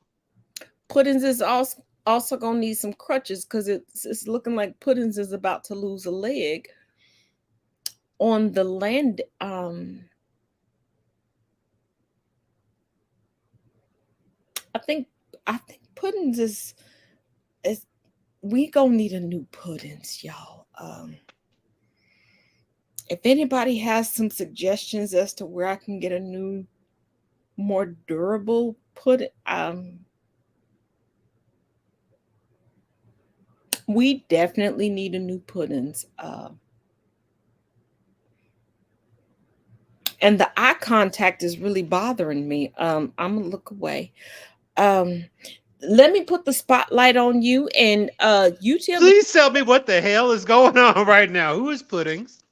Puddins is also gonna need some crutches because it's looking like Puddins is about to lose a leg on the land. I think Puddins is we gonna need a new Puddins, y'all. If anybody has some suggestions as to where I can get a new, more durable Puddin, we definitely need a new Puddins. And the eye contact is really bothering me. I'm gonna look away. Let me put the spotlight on you, and you tell the Please tell me what the hell is going on right now. Who is Puddings?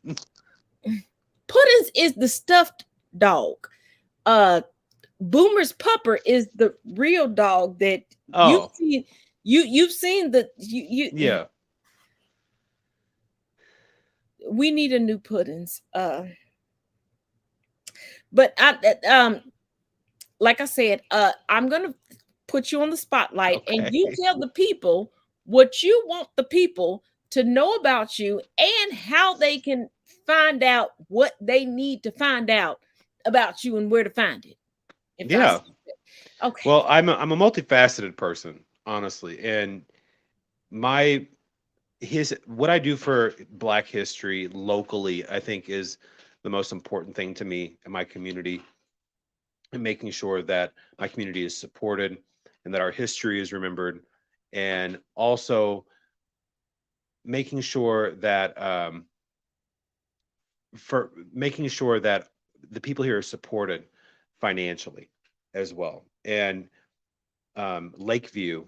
Puddins is the stuffed dog. Boomer's pupper is the real dog that you've Oh, seen. You've seen the you. yeah. We need a new Puddins. But like I said, I'm gonna put you on the spotlight, and you Okay. tell the people what you want the people to know about you and how they can find out what they need to find out about you and where to find it. If I Yeah. okay. Well, I'm a multifaceted person, honestly, and my his what I do for Black history locally, I think, is the most important thing to me in my community, and making sure that my community is supported and that our history is remembered, and also making sure that for making sure that the people here are supported financially as well. And Lakeview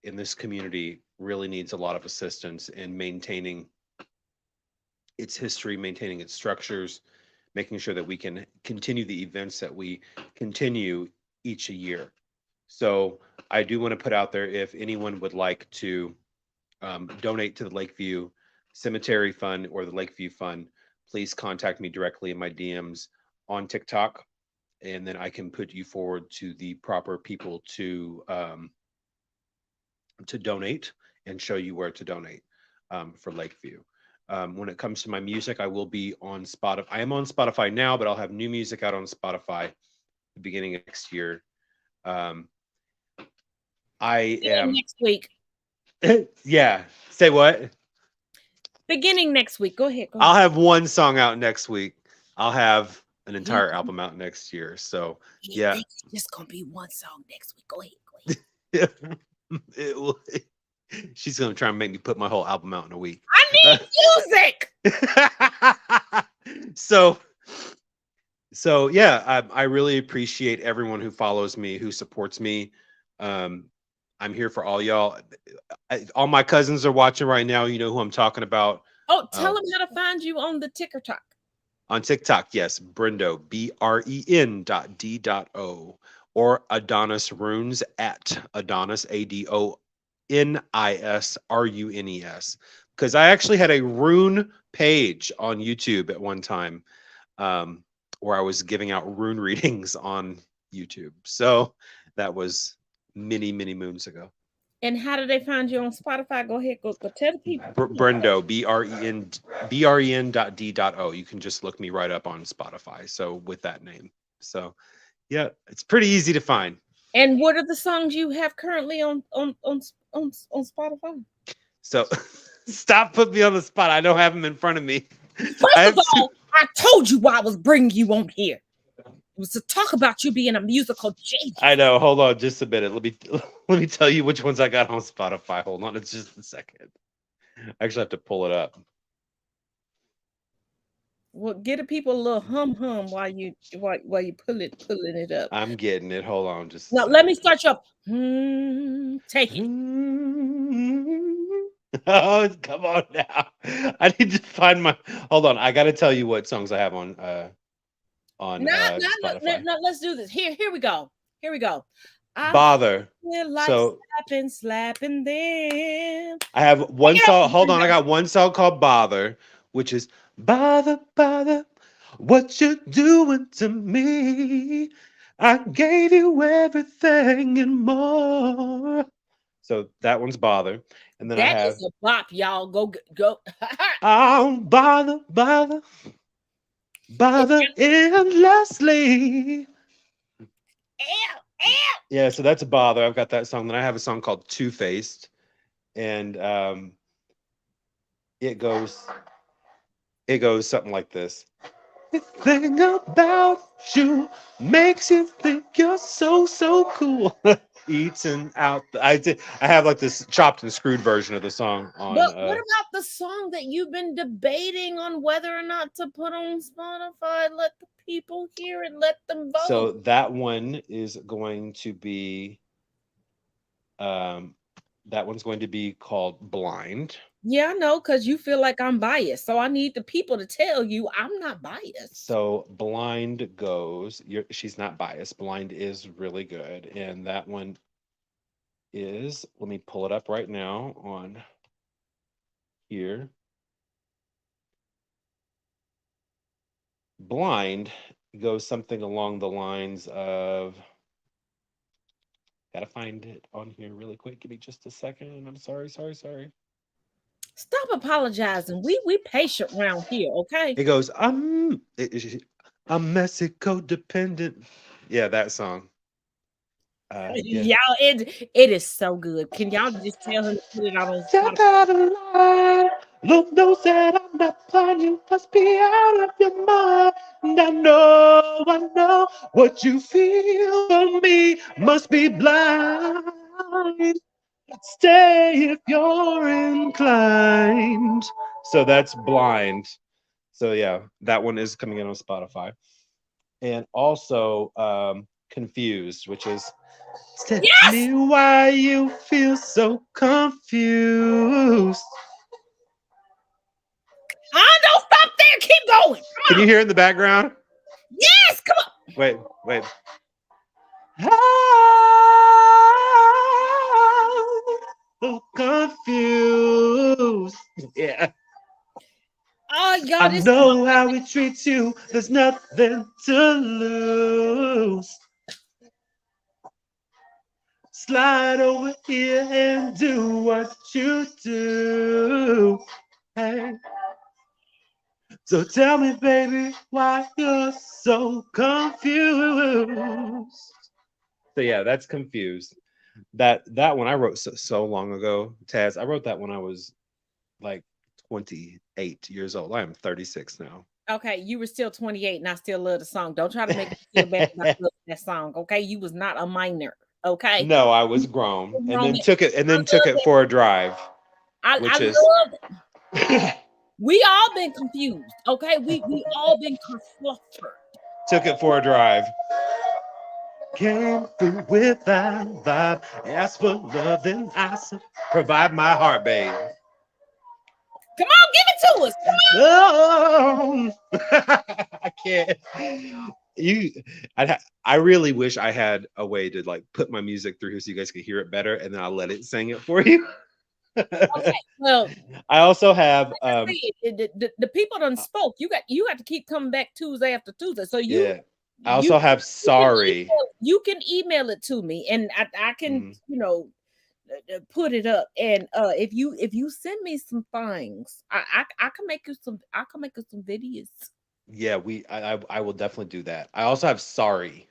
in this community really needs a lot of assistance in maintaining its history, maintaining its structures, making sure that we can continue the events that we continue each a year. So I do want to put out there, if anyone would like to donate to the Lakeview Cemetery Fund or the Lakeview Fund, please contact me directly in my DMs on TikTok, and then I can put you forward to the proper people to donate and show you where to donate for Lakeview. When it comes to my music, I will be on Spotify. I am on Spotify now, but I'll have new music out on Spotify the beginning of next year. I am Next week. yeah. Say what? Beginning next week. Go ahead. Go I'll ahead. have one song out next week. I'll have an entire album out next year. So yeah. It's just gonna be one song next week. Go ahead. Go ahead. It will, she's gonna try and make me put my whole album out in a week. I need music. So yeah, I really appreciate everyone who follows me, who supports me. I'm here for all y'all. All my cousins are watching right now. You know who I'm talking about. Oh, tell them how to find you on the TikTok. On TikTok, yes, Brendo, BREN.D.O, or Adonis Runes at Adonis, ADONISRUNES. Because I actually had a rune page on YouTube at one time, where I was giving out rune readings on YouTube. So that was many, many moons ago. And how do they find you on Spotify? Go ahead, go tell the people. Brendo, BREN.D.O. You can just look me right up on Spotify. So with that name. So yeah, it's pretty easy to find. And what are the songs you have currently on Spotify? So stop putting me on the spot. I don't have them in front of me. First of all, I told you why I was bringing you on here. It was to talk about you being a musical genius. I know. Hold on just a minute. Let me tell you which ones I got on Spotify. Hold on, it's just a second. I actually have to pull it up. Well, get the people a little hum while you pulling it up. I'm getting it. Hold on, just now. Let me start you up. Take it. Oh, come on now. I need to find my. Hold on. I got to tell you what songs I have on Spotify. No, let's do this. Here we go. Bother. Like So slapping them. I have one song. Hold on. I got one song called Bother, which is bother, what you doing to me? I gave you everything and more. So that one's Bother. And then that I have is a bop, y'all. Go. Oh, bother endlessly. Yeah, so that's a Bother. I've got that song. Then I have a song called Two-Faced, and it goes something like this. The thing about you makes you think you're so cool. Eating out. I have like this chopped and screwed version of the song on. But what about the song that you've been debating on whether or not to put on Spotify? Let the people hear it. Let them vote. So that one is going to be That one's going to be called Blind. Yeah, I know, because you feel like I'm biased. So I need the people to tell you I'm not biased. So Blind goes, she's not biased. Blind is really good. And that one is, let me pull it up right now on here. Blind goes something along the lines of, gotta find it on here really quick. Give me just a second. I'm sorry. Stop apologizing. We patient around here, okay? It goes, I'm Mexico dependent. Yeah, that song. Yeah. Y'all, it is so good. Can y'all just tell him to put it out on Step Spotify? out of line. Look, knows that I'm not blind. You must be out of your mind. I know what you feel for me must be blind. Stay if you're inclined. So that's Blind. So yeah, that one is coming in on Spotify. And also Confused, which is tell me why you feel so confused. Don't stop there. Keep going. Can you hear in the background? Yes, come on. Wait. So confused. Yeah. Oh, y'all, I this know how we treat you. There's nothing to lose. Slide over here and do what you do. Hey. So tell me, baby, why you're so confused. So yeah, that's Confused. That one I wrote so long ago, Taz. I wrote that when I was like 28 years old. I am 36 now. okay, you were still 28 and I still love the song. Don't try to make me feel bad about loving that song. Okay, you was not a minor. Okay, No, I was grown, and Grown then man. took it I love for a drive, I which is love it. We all been confused. Okay, we all been conflustered. took it for a drive. Came through with that vibe. Ask for love, then I provide my heart, babe. Come on, give it to us. Oh, I can't. I really wish I had a way to like put my music through here so you guys could hear it better, and then I'll let it sing it for you. Okay, well, I also have the people done spoke. You got to keep coming back Tuesday after Tuesday. So yeah. I also have Sorry. You can email it to me, and I can put it up. And if you send me some things, I can make you some videos. Yeah, I will definitely do that. I also have Sorry,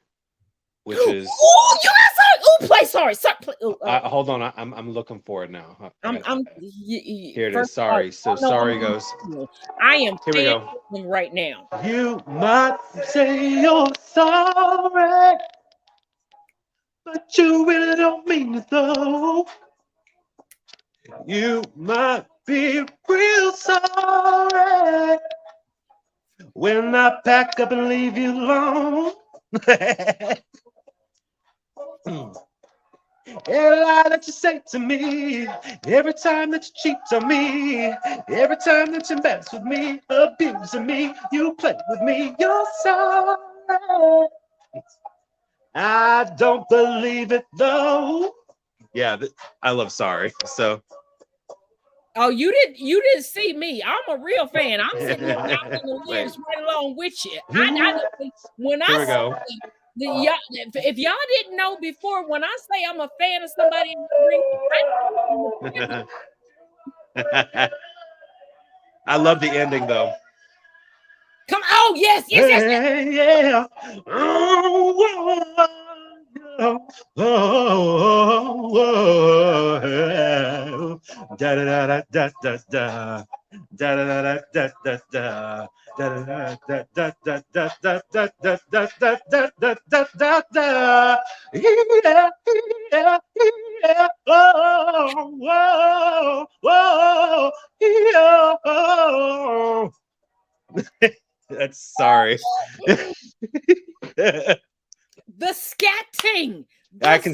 which is oh, you got Sorry. Oh, play Sorry. Play, hold on, I'm looking for it now. Here it is. Sorry. So Sorry goes. I am Here we go. right now. You might say you're sorry, but you really don't mean it though. You might be real sorry when I pack up and leave you alone. Every lie that you say to me, every time that you cheat on me, every time that you mess with me, abusing me, you play with me, you're sorry. I don't believe it though. Yeah, I love Sorry. So. Oh, you didn't see me. I'm a real fan. I'm sitting here knocking the lyrics right along with you. When I go. If y'all didn't know before, when I say I'm a fan of somebody, I love the ending though. Come on, oh yes. Yeah. Da da da da da da da. Da da da da da da da. Da da da da da da da da da da da da da da da. Yeah, yeah, yeah. Oh, whoa, whoa, yeah. That's Sorry. The scatting. I can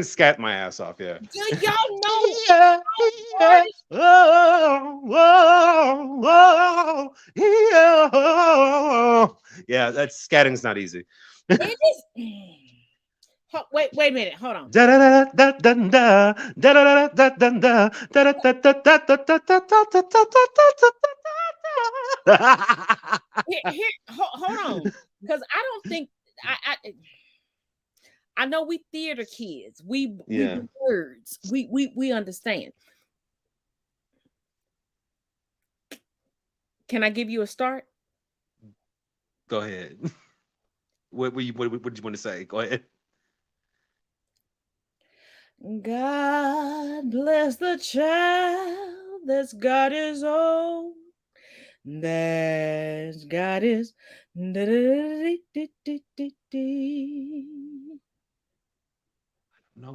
scat my ass off. Yeah. Do y'all know Yeah, yeah. artists? Oh, whoa, yeah. Yeah, that's scatting's not easy. It is. Wait a minute. Hold on. Da da da da da da da da da da da da da da da da da da. Hold on, because I don't think I know we theater kids. We Yeah. words. We understand. Can I give you a start? Go ahead. What did you want to say? Go ahead. God bless the child that's got his own. That's got his. Know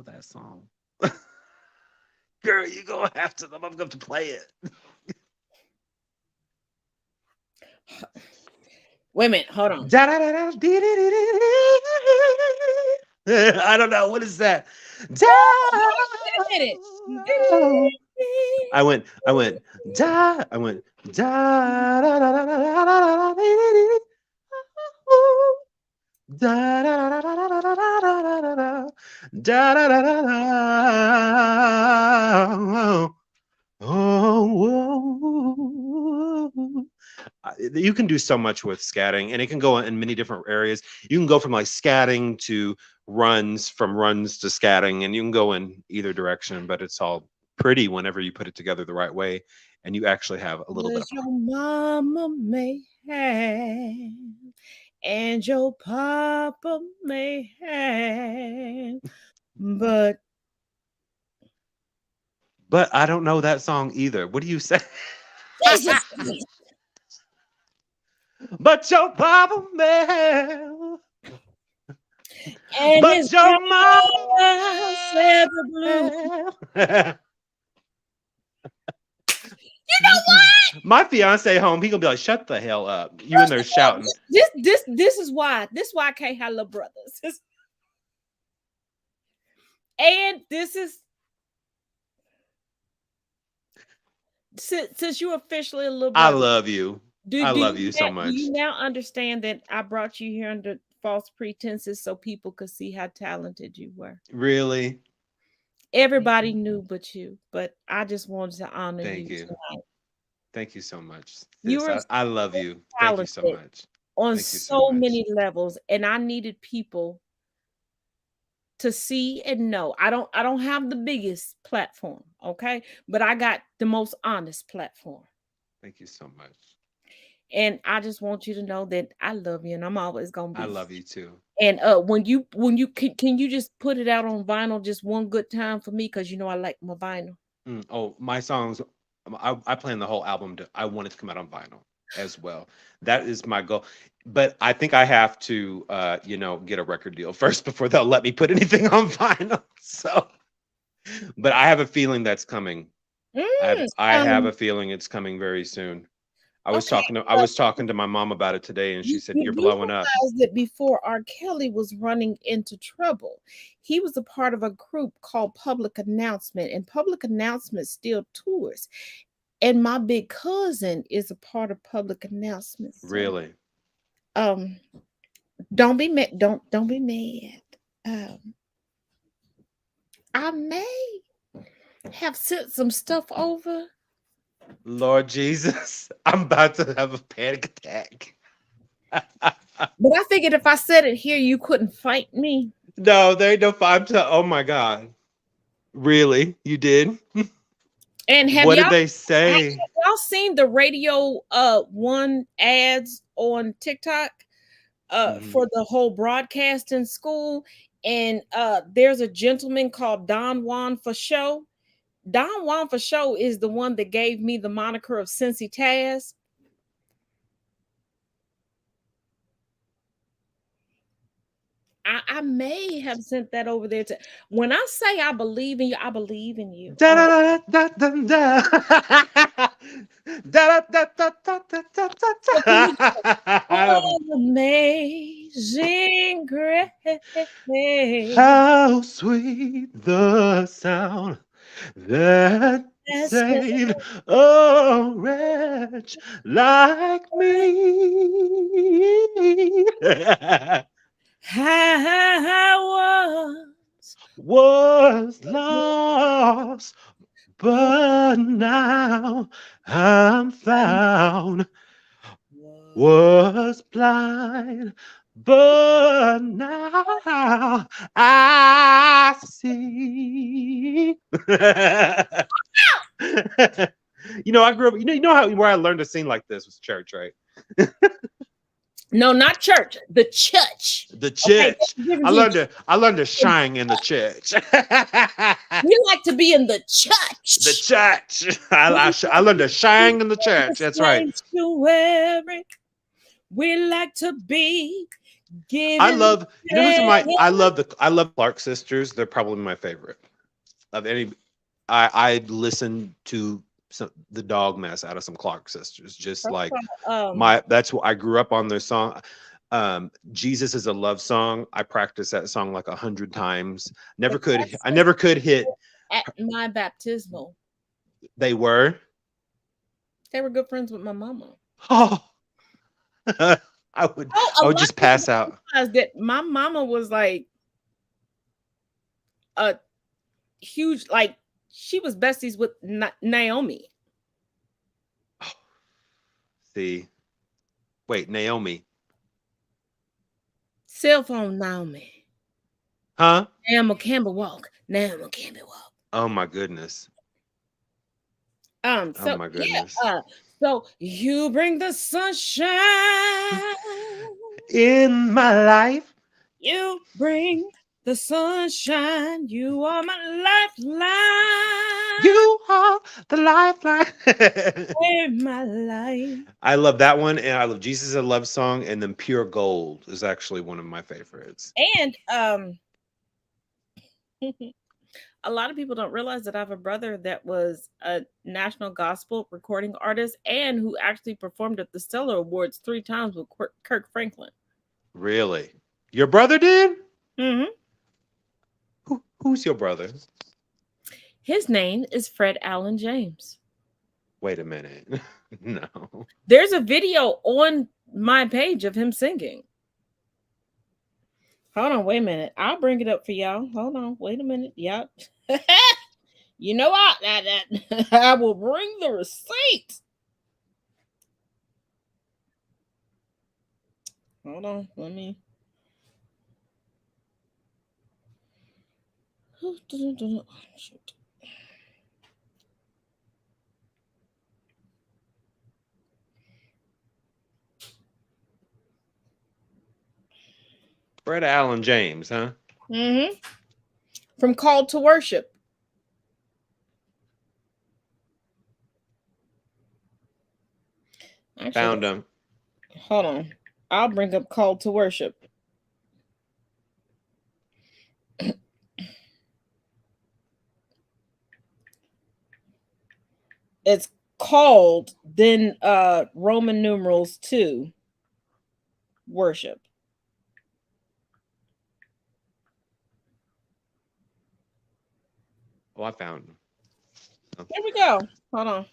that song. Girl, you gonna have to. I'm gonna have to play it. Wait a minute, hold on. I don't know. What is that? Wait a minute. I went, da, I went, da, da, da, da, da, da, da, da, da, da, da, da, da, da, da, da. Oh, you can do so much with scatting, and it can go in many different areas. You can go from like scatting to runs, from runs to scatting, and you can go in either direction, but it's all pretty whenever you put it together the right way and you actually have a little bit of your mama may have and your papa may have, but I don't know that song either. What do you say? But your papa may have, and but his your mama said the blues. mama. You know what? My fiance home, he gonna be like, "Shut the hell up! You in there shouting." This is why. This is why I can't have little brothers. And this is since you're officially a little brother. I love you. I love you so much. Do you now understand that I brought you here under false pretenses so people could see how talented you were? Really? Everybody knew but you, but I just wanted to honor Thank you you. tonight. Thank you so much. I love you. Thank you so much. On Thank you so much. many levels, and I needed people to see and know. I don't have the biggest platform, okay? But I got the most honest platform. Thank you so much. And I just want you to know that I love you, and I'm always gonna be. I love you too. And when you can you just put it out on vinyl just one good time for me, because you know I like my vinyl. Oh, my songs, I plan the whole album. I want it to come out on vinyl as well. That is my goal. But I think I have to, get a record deal first before they'll let me put anything on vinyl. So, but I have a feeling that's coming. I have a feeling it's coming very soon. I was talking to my mom about it today, and she said, "You're blowing up." That before R. Kelly was running into trouble, he was a part of a group called Public Announcement, and Public Announcement still tours. And my big cousin is a part of Public Announcement. So, really? Don't be mad. Don't be mad. I may have sent some stuff over. Lord Jesus, I'm about to have a panic attack. But I figured if I said it here, you couldn't fight me. No, there ain't no five to. Oh my God. Really? You did? And what did they say? Have y'all seen the Radio One ads on TikTok for the whole broadcasting school? And there's a gentleman called Don Juan for Show. Don Juan for Show is the one that gave me the moniker of Cincy Taz. I may have sent that over there to. When I say I believe in you, I believe in you. Oh, amazing grace. How save a wretch like me. I Was lost, but now I'm found. Was blind, but now I see. I grew up. You know how where I learned to sing like this was church, right? No, not church. The church. The Okay, church. difference I between- learned to shine in the church. we like to be in the church. The church. I learned to shine in the church. That's right. Sanctuary. We like to be given. I love. You know who's my? I love Clark sisters. They're probably my favorite of any. I listen to the dog mess out of some Clark sisters. Just like that's what I grew up on their song. Jesus is a love song. I practiced that song like 100 times. I never could hit at my baptismal. They were good friends with my mama. Oh, I would just pass out. That my mama was like a huge, like she was besties with Naomi. See, wait, Naomi. Cell phone Naomi. Huh? Naomi Campbell walk. Naomi Campbell walk. Oh my goodness. So, oh my goodness. Yeah, so you bring the sunshine in my life. You bring the sunshine. You are my lifeline. You are the lifeline. In my life. I love that one, and I love Jesus is a Love Song, and then Pure Gold is actually one of my favorites. And a lot of people don't realize that I have a brother that was a national gospel recording artist and who actually performed at the Stellar Awards 3 times with Kirk Franklin. Really? Your brother did? Mm-hmm. Who's your brother? His name is Fred Allen James. Wait a minute. No. There's a video on my page of him singing. Hold on, wait a minute. I'll bring it up for y'all. Hold on, wait a minute. Yep. You know what? I will bring the receipt. Hold on, let me. Shoot. Fred Allen James, huh? Mm-hmm. From Call to Worship. Actually, found him. Hold on. I'll bring up Call to Worship. It's called, then Roman numerals 2, worship. Oh, I found him. Oh. Here we go. Hold on.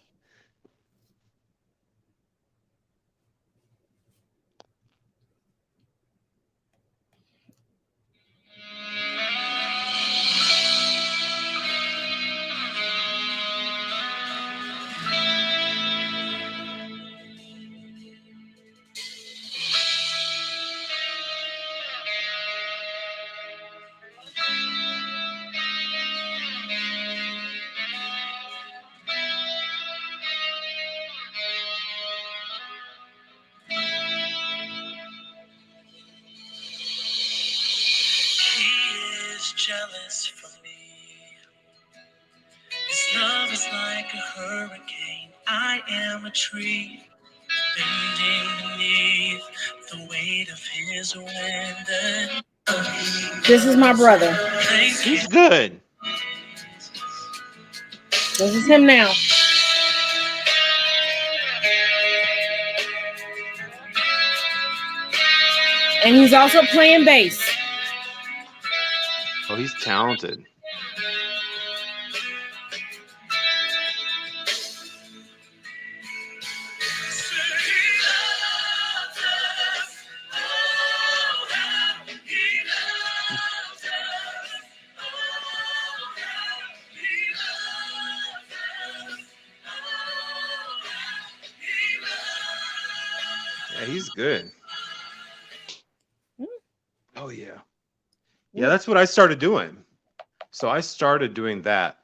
Jealous for me. His love is like a hurricane. I am a tree bending beneath the weight of his wind. This is my brother. He's good. This is him now. And he's also playing bass. Oh, he's talented. Yeah, he's good. Mm. Oh yeah. Yeah, that's what I started doing. So I started doing that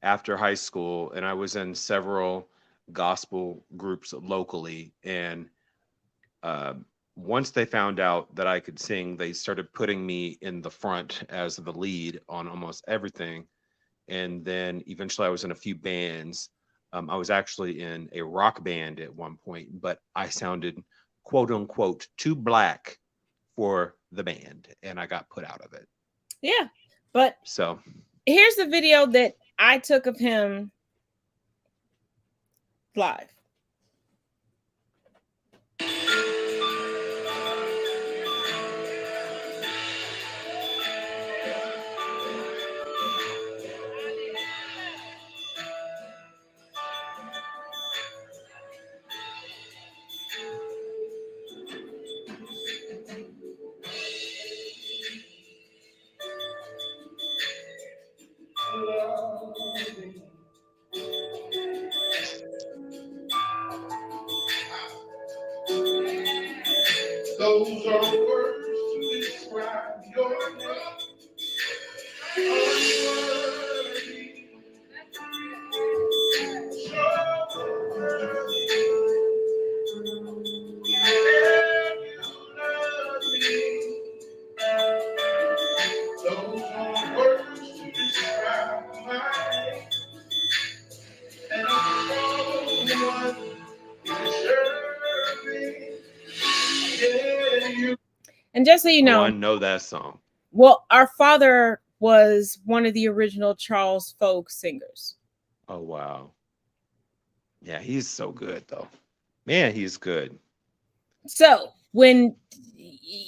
after high school, and I was in several gospel groups locally. And um, once they found out that I could sing, they started putting me in the front as the lead on almost everything. And then eventually I was in a few bands. I was actually in a rock band at one point, but I sounded quote unquote too black for the band, and I got put out of it. Yeah. But So here's the video that I took of him live. Those are words to describe your love. Unworthy, so worthy. And you love me. Those are words to describe my name. And I'm the one deserving. Yeah, you. And just so you oh, I know, know that song. well, our father was one of the original Charles folk singers. Oh wow. Yeah, he's so good though. Man, he's good. So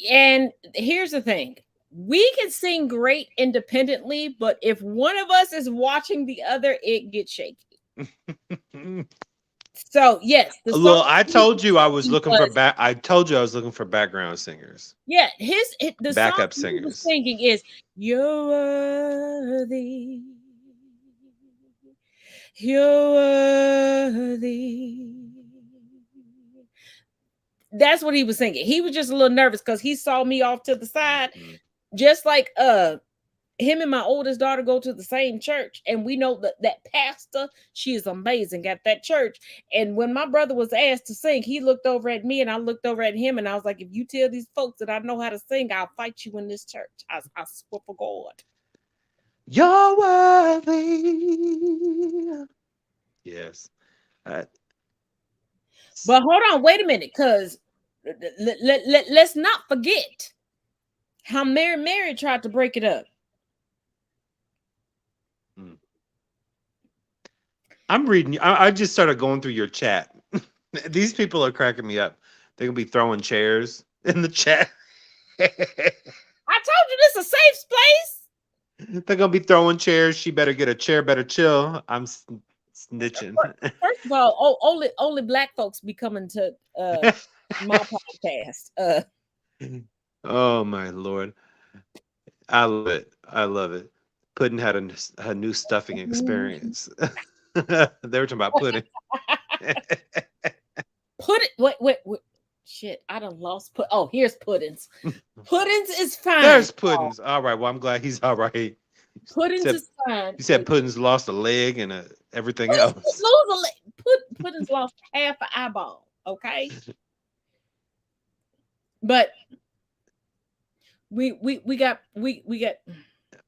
and here's the thing. We can sing great independently, but if one of us is watching the other, it gets shaky. So yes, the Look, song I told you I was looking for was, back. I told you I was looking for background singers, yeah, the song backup he was singers. singing is "You're worthy, you're worthy." That's what he was singing. He was just a little nervous because he saw me off to the side, Mhm. just like him and my oldest daughter go to the same church, and we know that pastor, she is amazing at that church. And when my brother was asked to sing, he looked over at me and I looked over at him, and I was like, if you tell these folks that I know how to sing, I'll fight you in this church. I swear for God. You're worthy. Yes. Uh, But hold on, wait a minute, because let's not forget how Mary tried to break it up. I'm reading. I just started going through your chat. These people are cracking me up. They're gonna be throwing chairs in the chat. I told you this is a safe place. They're gonna be throwing chairs. She better get a chair. Better chill. I'm snitching. First of all, only black folks be coming to my podcast. Oh my lord, I love it. I love it. Puddin had a new stuffing experience. They were talking about pudding. Wait. Shit, I done lost oh, here's Puddins. Puddins is fine. There's Puddins. All right. Well, I'm glad he's all right. Puddins said, is fine. You said Puddins lost a leg and everything Puddins else. Puddins lost half an eyeball. Okay, but we got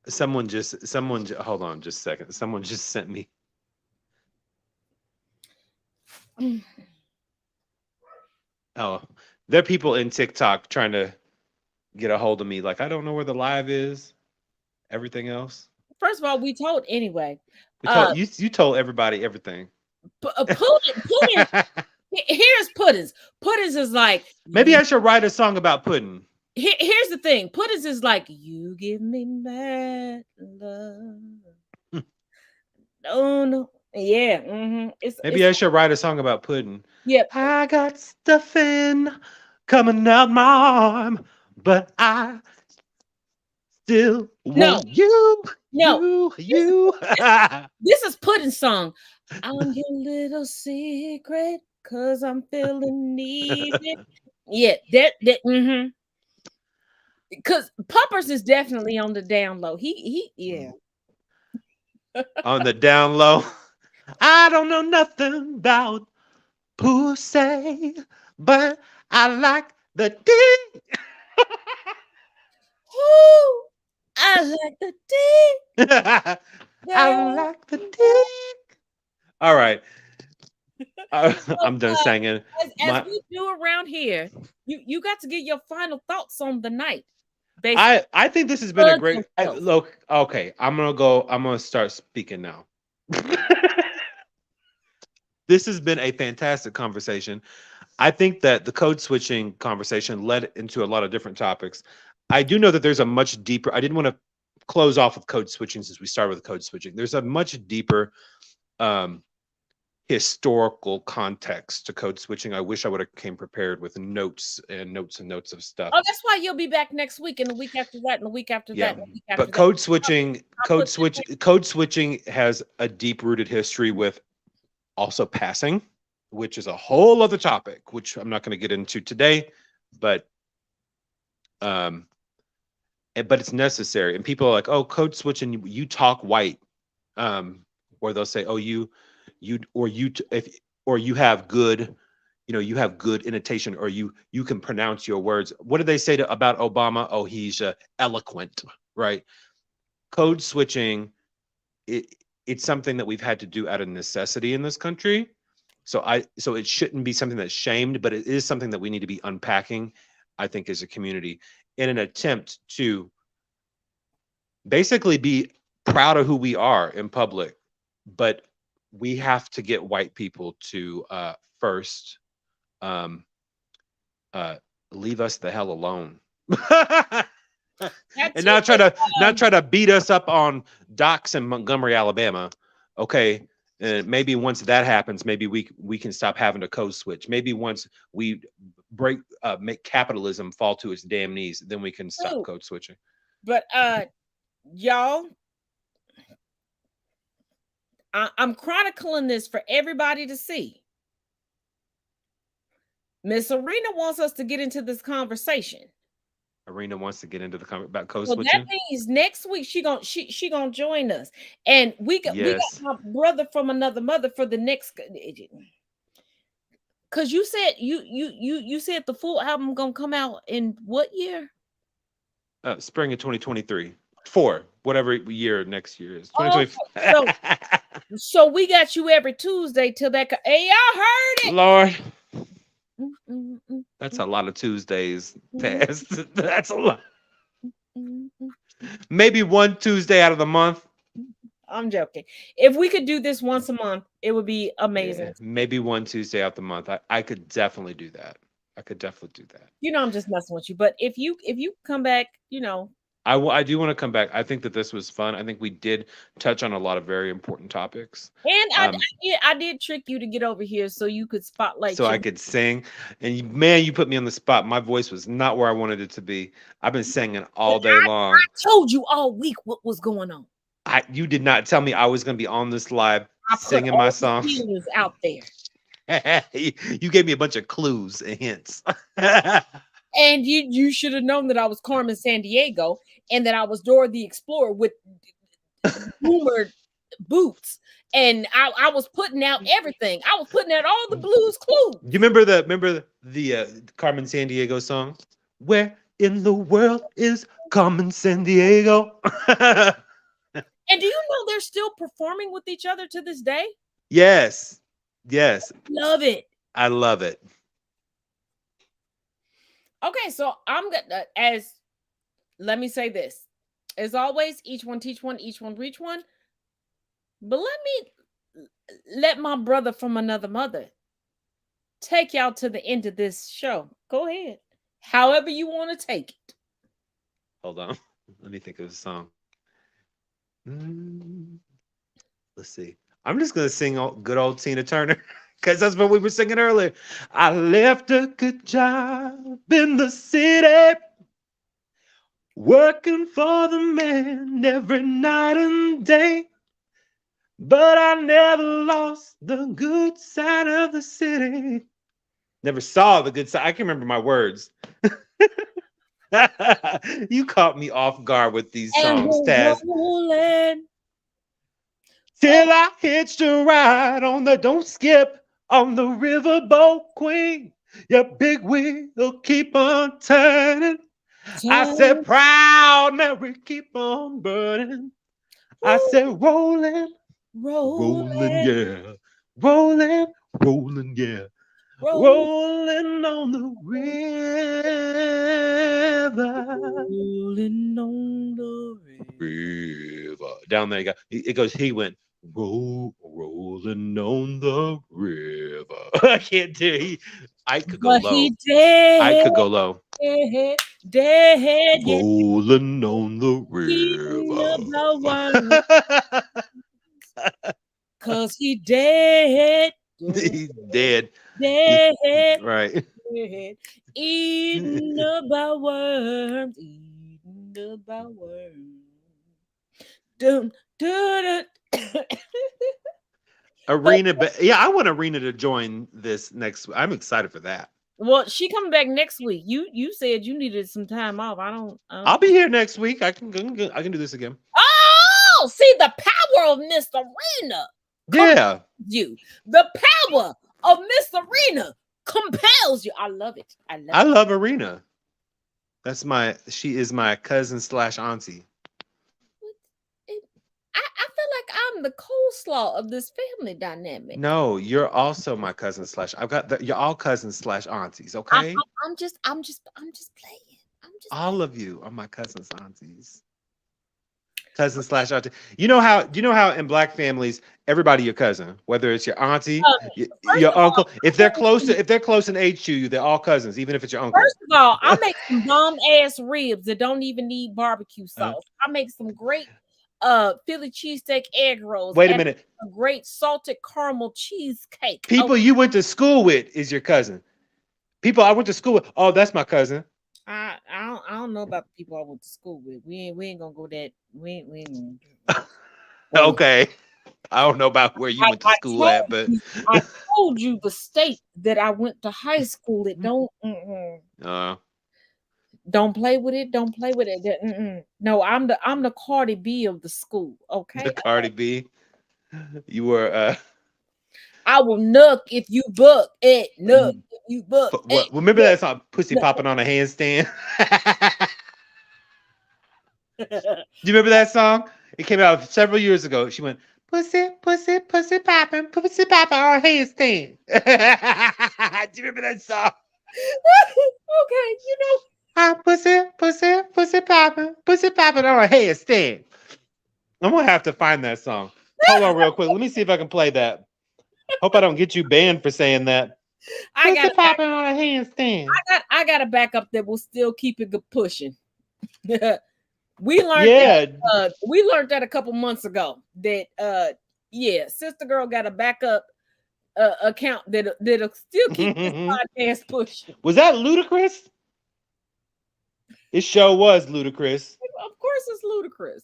someone hold on just a second. Someone just sent me. Oh, there are people in TikTok trying to get a hold of me. Like, I don't know where the live is. Everything else. First of all, we told anyway. You told everybody everything. Puddins. Here's Puddins. Puddins is like, maybe I should write a song about pudding. Here's the thing. Puddins is like, you give me mad love. No. Yeah. Mm-hmm. Maybe I should write a song about pudding. Yep. I got stuffing coming out my arm, but I still want you. No. You. This is Pudding's song. I'm your little secret. 'cause I'm feeling needed. Yeah, that because Puppers is definitely on the down low. Yeah. On the down low. I don't know nothing about pussy, but I like the dick. Woo! I like the dick, I girl. like the dick. All right. So, I'm done singing. as My we do around here, you got to get your final thoughts on the night. Basically, I think this has been a plug great yourself. look. Okay, I'm gonna start speaking now. This has been a fantastic conversation. I think that the code switching conversation led into a lot of different topics. I do know that there's a much deeper, I didn't want to close off with code switching since we started with code switching. There's a much deeper um, historical context to code switching. I wish I would have came prepared with notes and notes and notes of stuff. Oh, that's why you'll be back next week, and the week after that, and the week after Yeah, that, and the week after but that. code switching has a deep rooted history with also passing, which is a whole other topic, which I'm not going to get into today, but but it's necessary. And people are like, oh, code switching, you talk white, or they'll say, oh, or you have good, you have good intonation, or you can pronounce your words. What did they say about Obama? Oh, he's eloquent, right? Code switching, it's something that we've had to do out of necessity in this country. So it shouldn't be something that's shamed, but it is something that we need to be unpacking, I think, as a community, in an attempt to basically be proud of who we are in public. But we have to get white people to first leave us the hell alone. And not try to beat us up on docks in Montgomery, Alabama. Okay. And maybe once that happens, maybe we can stop having to code switch. Maybe once we make capitalism fall to its damn knees, then we can stop code switching. But y'all, I'm chronicling this for everybody to see. Miss Arena wants us to get into this conversation. Arena wants to get into the about code So switching. that means next week she gonna join us, and we got my brother from another mother for the next. Cause you said you said the full album gonna come out in what year? Spring of 2023. Whatever year next year is. 2020. So we got you every Tuesday till that. Hey, y'all heard it, Lord. That's a lot of Tuesdays passed. That's a lot. Maybe one Tuesday out of the month. I'm joking. If we could do this once a month, it would be amazing. Yeah, maybe one Tuesday out the month. I could definitely do that. I'm just messing with you. But if you come back, I do want to come back. I think that this was fun. I think we did touch on a lot of very important topics. And I did trick you to get over here so you could spotlight. So I could sing. And man, you put me on the spot. My voice was not where I wanted it to be. I've been singing all day long. I told you all week what was going on. You did not tell me I was going to be on this live singing my song. Out there. You gave me a bunch of clues and hints. And you should have known that I was Carmen Sandiego and that I was Dora the Explorer with rumored boots. And I was putting out everything. I was putting out all the Blues Clues. You remember the Carmen Sandiego song? Where in the world is Carmen Sandiego? And do you know they're still performing with each other to this day? Yes. Love it. I love it. Okay, so I'm gonna let me say this. As always, each one teach one, each one reach one. But let my brother from another mother take y'all to the end of this show. Go ahead. However you want to take it. Hold on. Let me think of a song. Let's see. I'm just gonna sing good old Tina Turner because that's what we were singing earlier. I left a good job in the city, working for the man every night and day. but I never lost the good side of the city. Never saw the good side. I can remember my words. You caught me off guard with these And songs, we're Taz. rolling. Till I hitched a ride on the don't skip on the riverboat queen. Your big wheel keep on turning. I said, Turn, proud Mary, keep on burning. I said, rolling, rolling, rolling, yeah. Rolling, rolling, yeah. rolling, Rolling on the river. rolling on the rain. River. Down there you go. It goes, he went, rolling on the river. I can't do it. I could go But low. he I dead, could go low. dead, dead, yeah. Rolling on the Eating river. about one, cause he dead, dead, He's dead. dead, Right. dead. Eating about worms, eating about worms. Dun, dun, dun. Arena. Yeah, I want Arena to join this next. I'm excited for that. Well, she coming back next week. You said you needed some time off. I don't. I'll be here next week. I can do this again. Oh, see the power of Miss Arena. Yeah. You. The power of Miss Arena compels you. I love it. I love I it. love Arena. She is my cousin / auntie. I feel like I'm the coleslaw of this family dynamic. No, you're also my cousin / you're all cousins / aunties, I, okay? I'm just playing. I'm just All of you are my cousins, aunties. Cousin / auntie. You know how in black families, everybody your cousin, whether it's your auntie, First your of all, uncle. If they're close in age to you, they're all cousins, even if it's your uncle. First of all, I make some bomb ass ribs that don't even need barbecue sauce. I make some great Philly cheesesteak egg rolls. Wait a and minute. a great salted caramel cheesecake. People you went to school with is your cousin. People I went to school with. Oh, that's my cousin. I don't know about the people I went to school with. We ain't gonna go that. We ain't Okay. I don't know about where you went to school at, but I told you the state that I went to high school. It don't play with it. Don't play with it. No, I'm the Cardi B of the school. Okay, the Cardi B. You were I will nuck if you buck it. Nuck if you buck it. remember that song Pussy Popping on a Handstand? Do you remember that song? It came out several years ago. She went, pussy popping on a handstand. Do you remember that song? Okay, you know. Pussy popping on a handstand. I'm gonna have to find that song. Hold on real quick. Let me see if I can play that. Hope I don't get you banned for saying that. I got popping on a handstand. I got a backup that will still keep it pushing. We learned that a couple months ago. That Sister Girl got a backup account that'll still keep this podcast pushing. Was that Ludacris? It sure was Ludacris. Of course, it's Ludacris.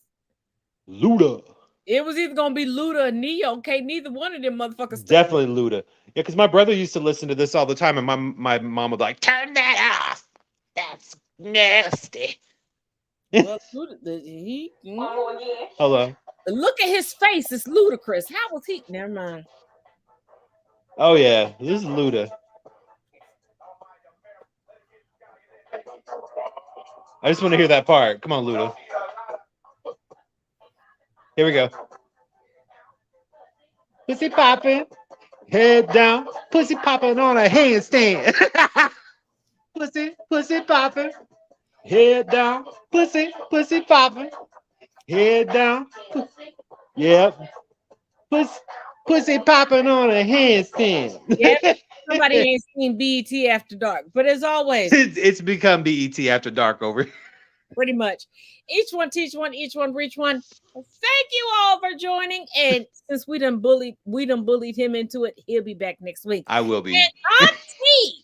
Luda. It was either gonna be Luda or Neo. Okay, neither one of them motherfuckers. Definitely Luda. Yeah, because my brother used to listen to this all the time, and my mom would like, turn that off. That's nasty. Well, Hello. Look at his face. It's Ludacris. How was he? Never mind. Oh yeah, this is Luda. I just want to hear that part. Come on, Luda. Here we go. Pussy popping, head down. Pussy popping on a handstand. pussy popping, head down. Pussy popping, head down. Yep. Pussy popping on a handstand. Yep. Somebody ain't seen BET After Dark, but as always, it's become BET After Dark over here. Pretty much. Each one teach one, each one reach one. Thank you all for joining. And since we done bullied him into it, he'll be back next week. I will be. And Auntie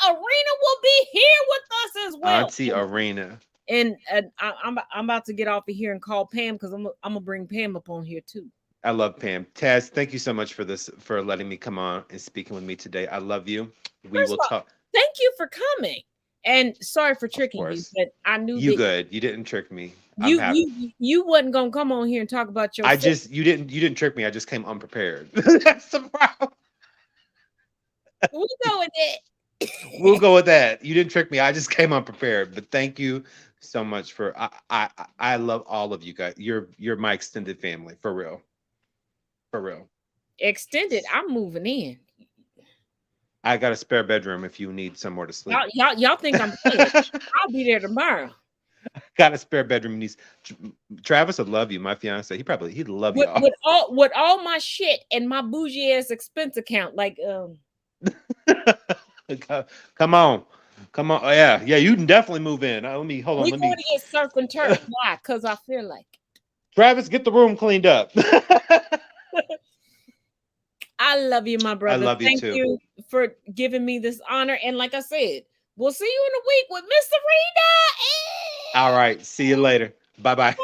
Arena will be here with us as well. Auntie Arena. And I'm about to get off of here and call Pam because I'm gonna bring Pam up on here too. I love Pam. Taz, thank you so much for this, for letting me come on and speaking with me today. I love you. We First will of all, talk. thank you for coming. And sorry for tricking you, course. but I knew You that good. You didn't trick me. I'm happy. you wasn't gonna come on here and talk about your. You didn't trick me. I just came unprepared. That's the problem. We'll go with it. We'll go with that. You didn't trick me. I just came unprepared. But thank you so much for I love all of you guys. You're my extended family, for real. For real. Extended. I'm moving in. I got a spare bedroom if you need somewhere to sleep. Y'all think I'm playing. I'll be there tomorrow. Got a spare bedroom. Travis would love you, my fiance. He'd love you. With all my shit and my bougie ass expense account, like Come on. Oh, yeah, you can definitely move in. Let me hold on. We're going to get surf and turf. Why? Because I feel like it. Travis, get the room cleaned up. I love you, my brother. I love you Thank too. you for giving me this honor. And like I said, we'll see you in a week with Miss Serena. All right. See you later. Bye-bye.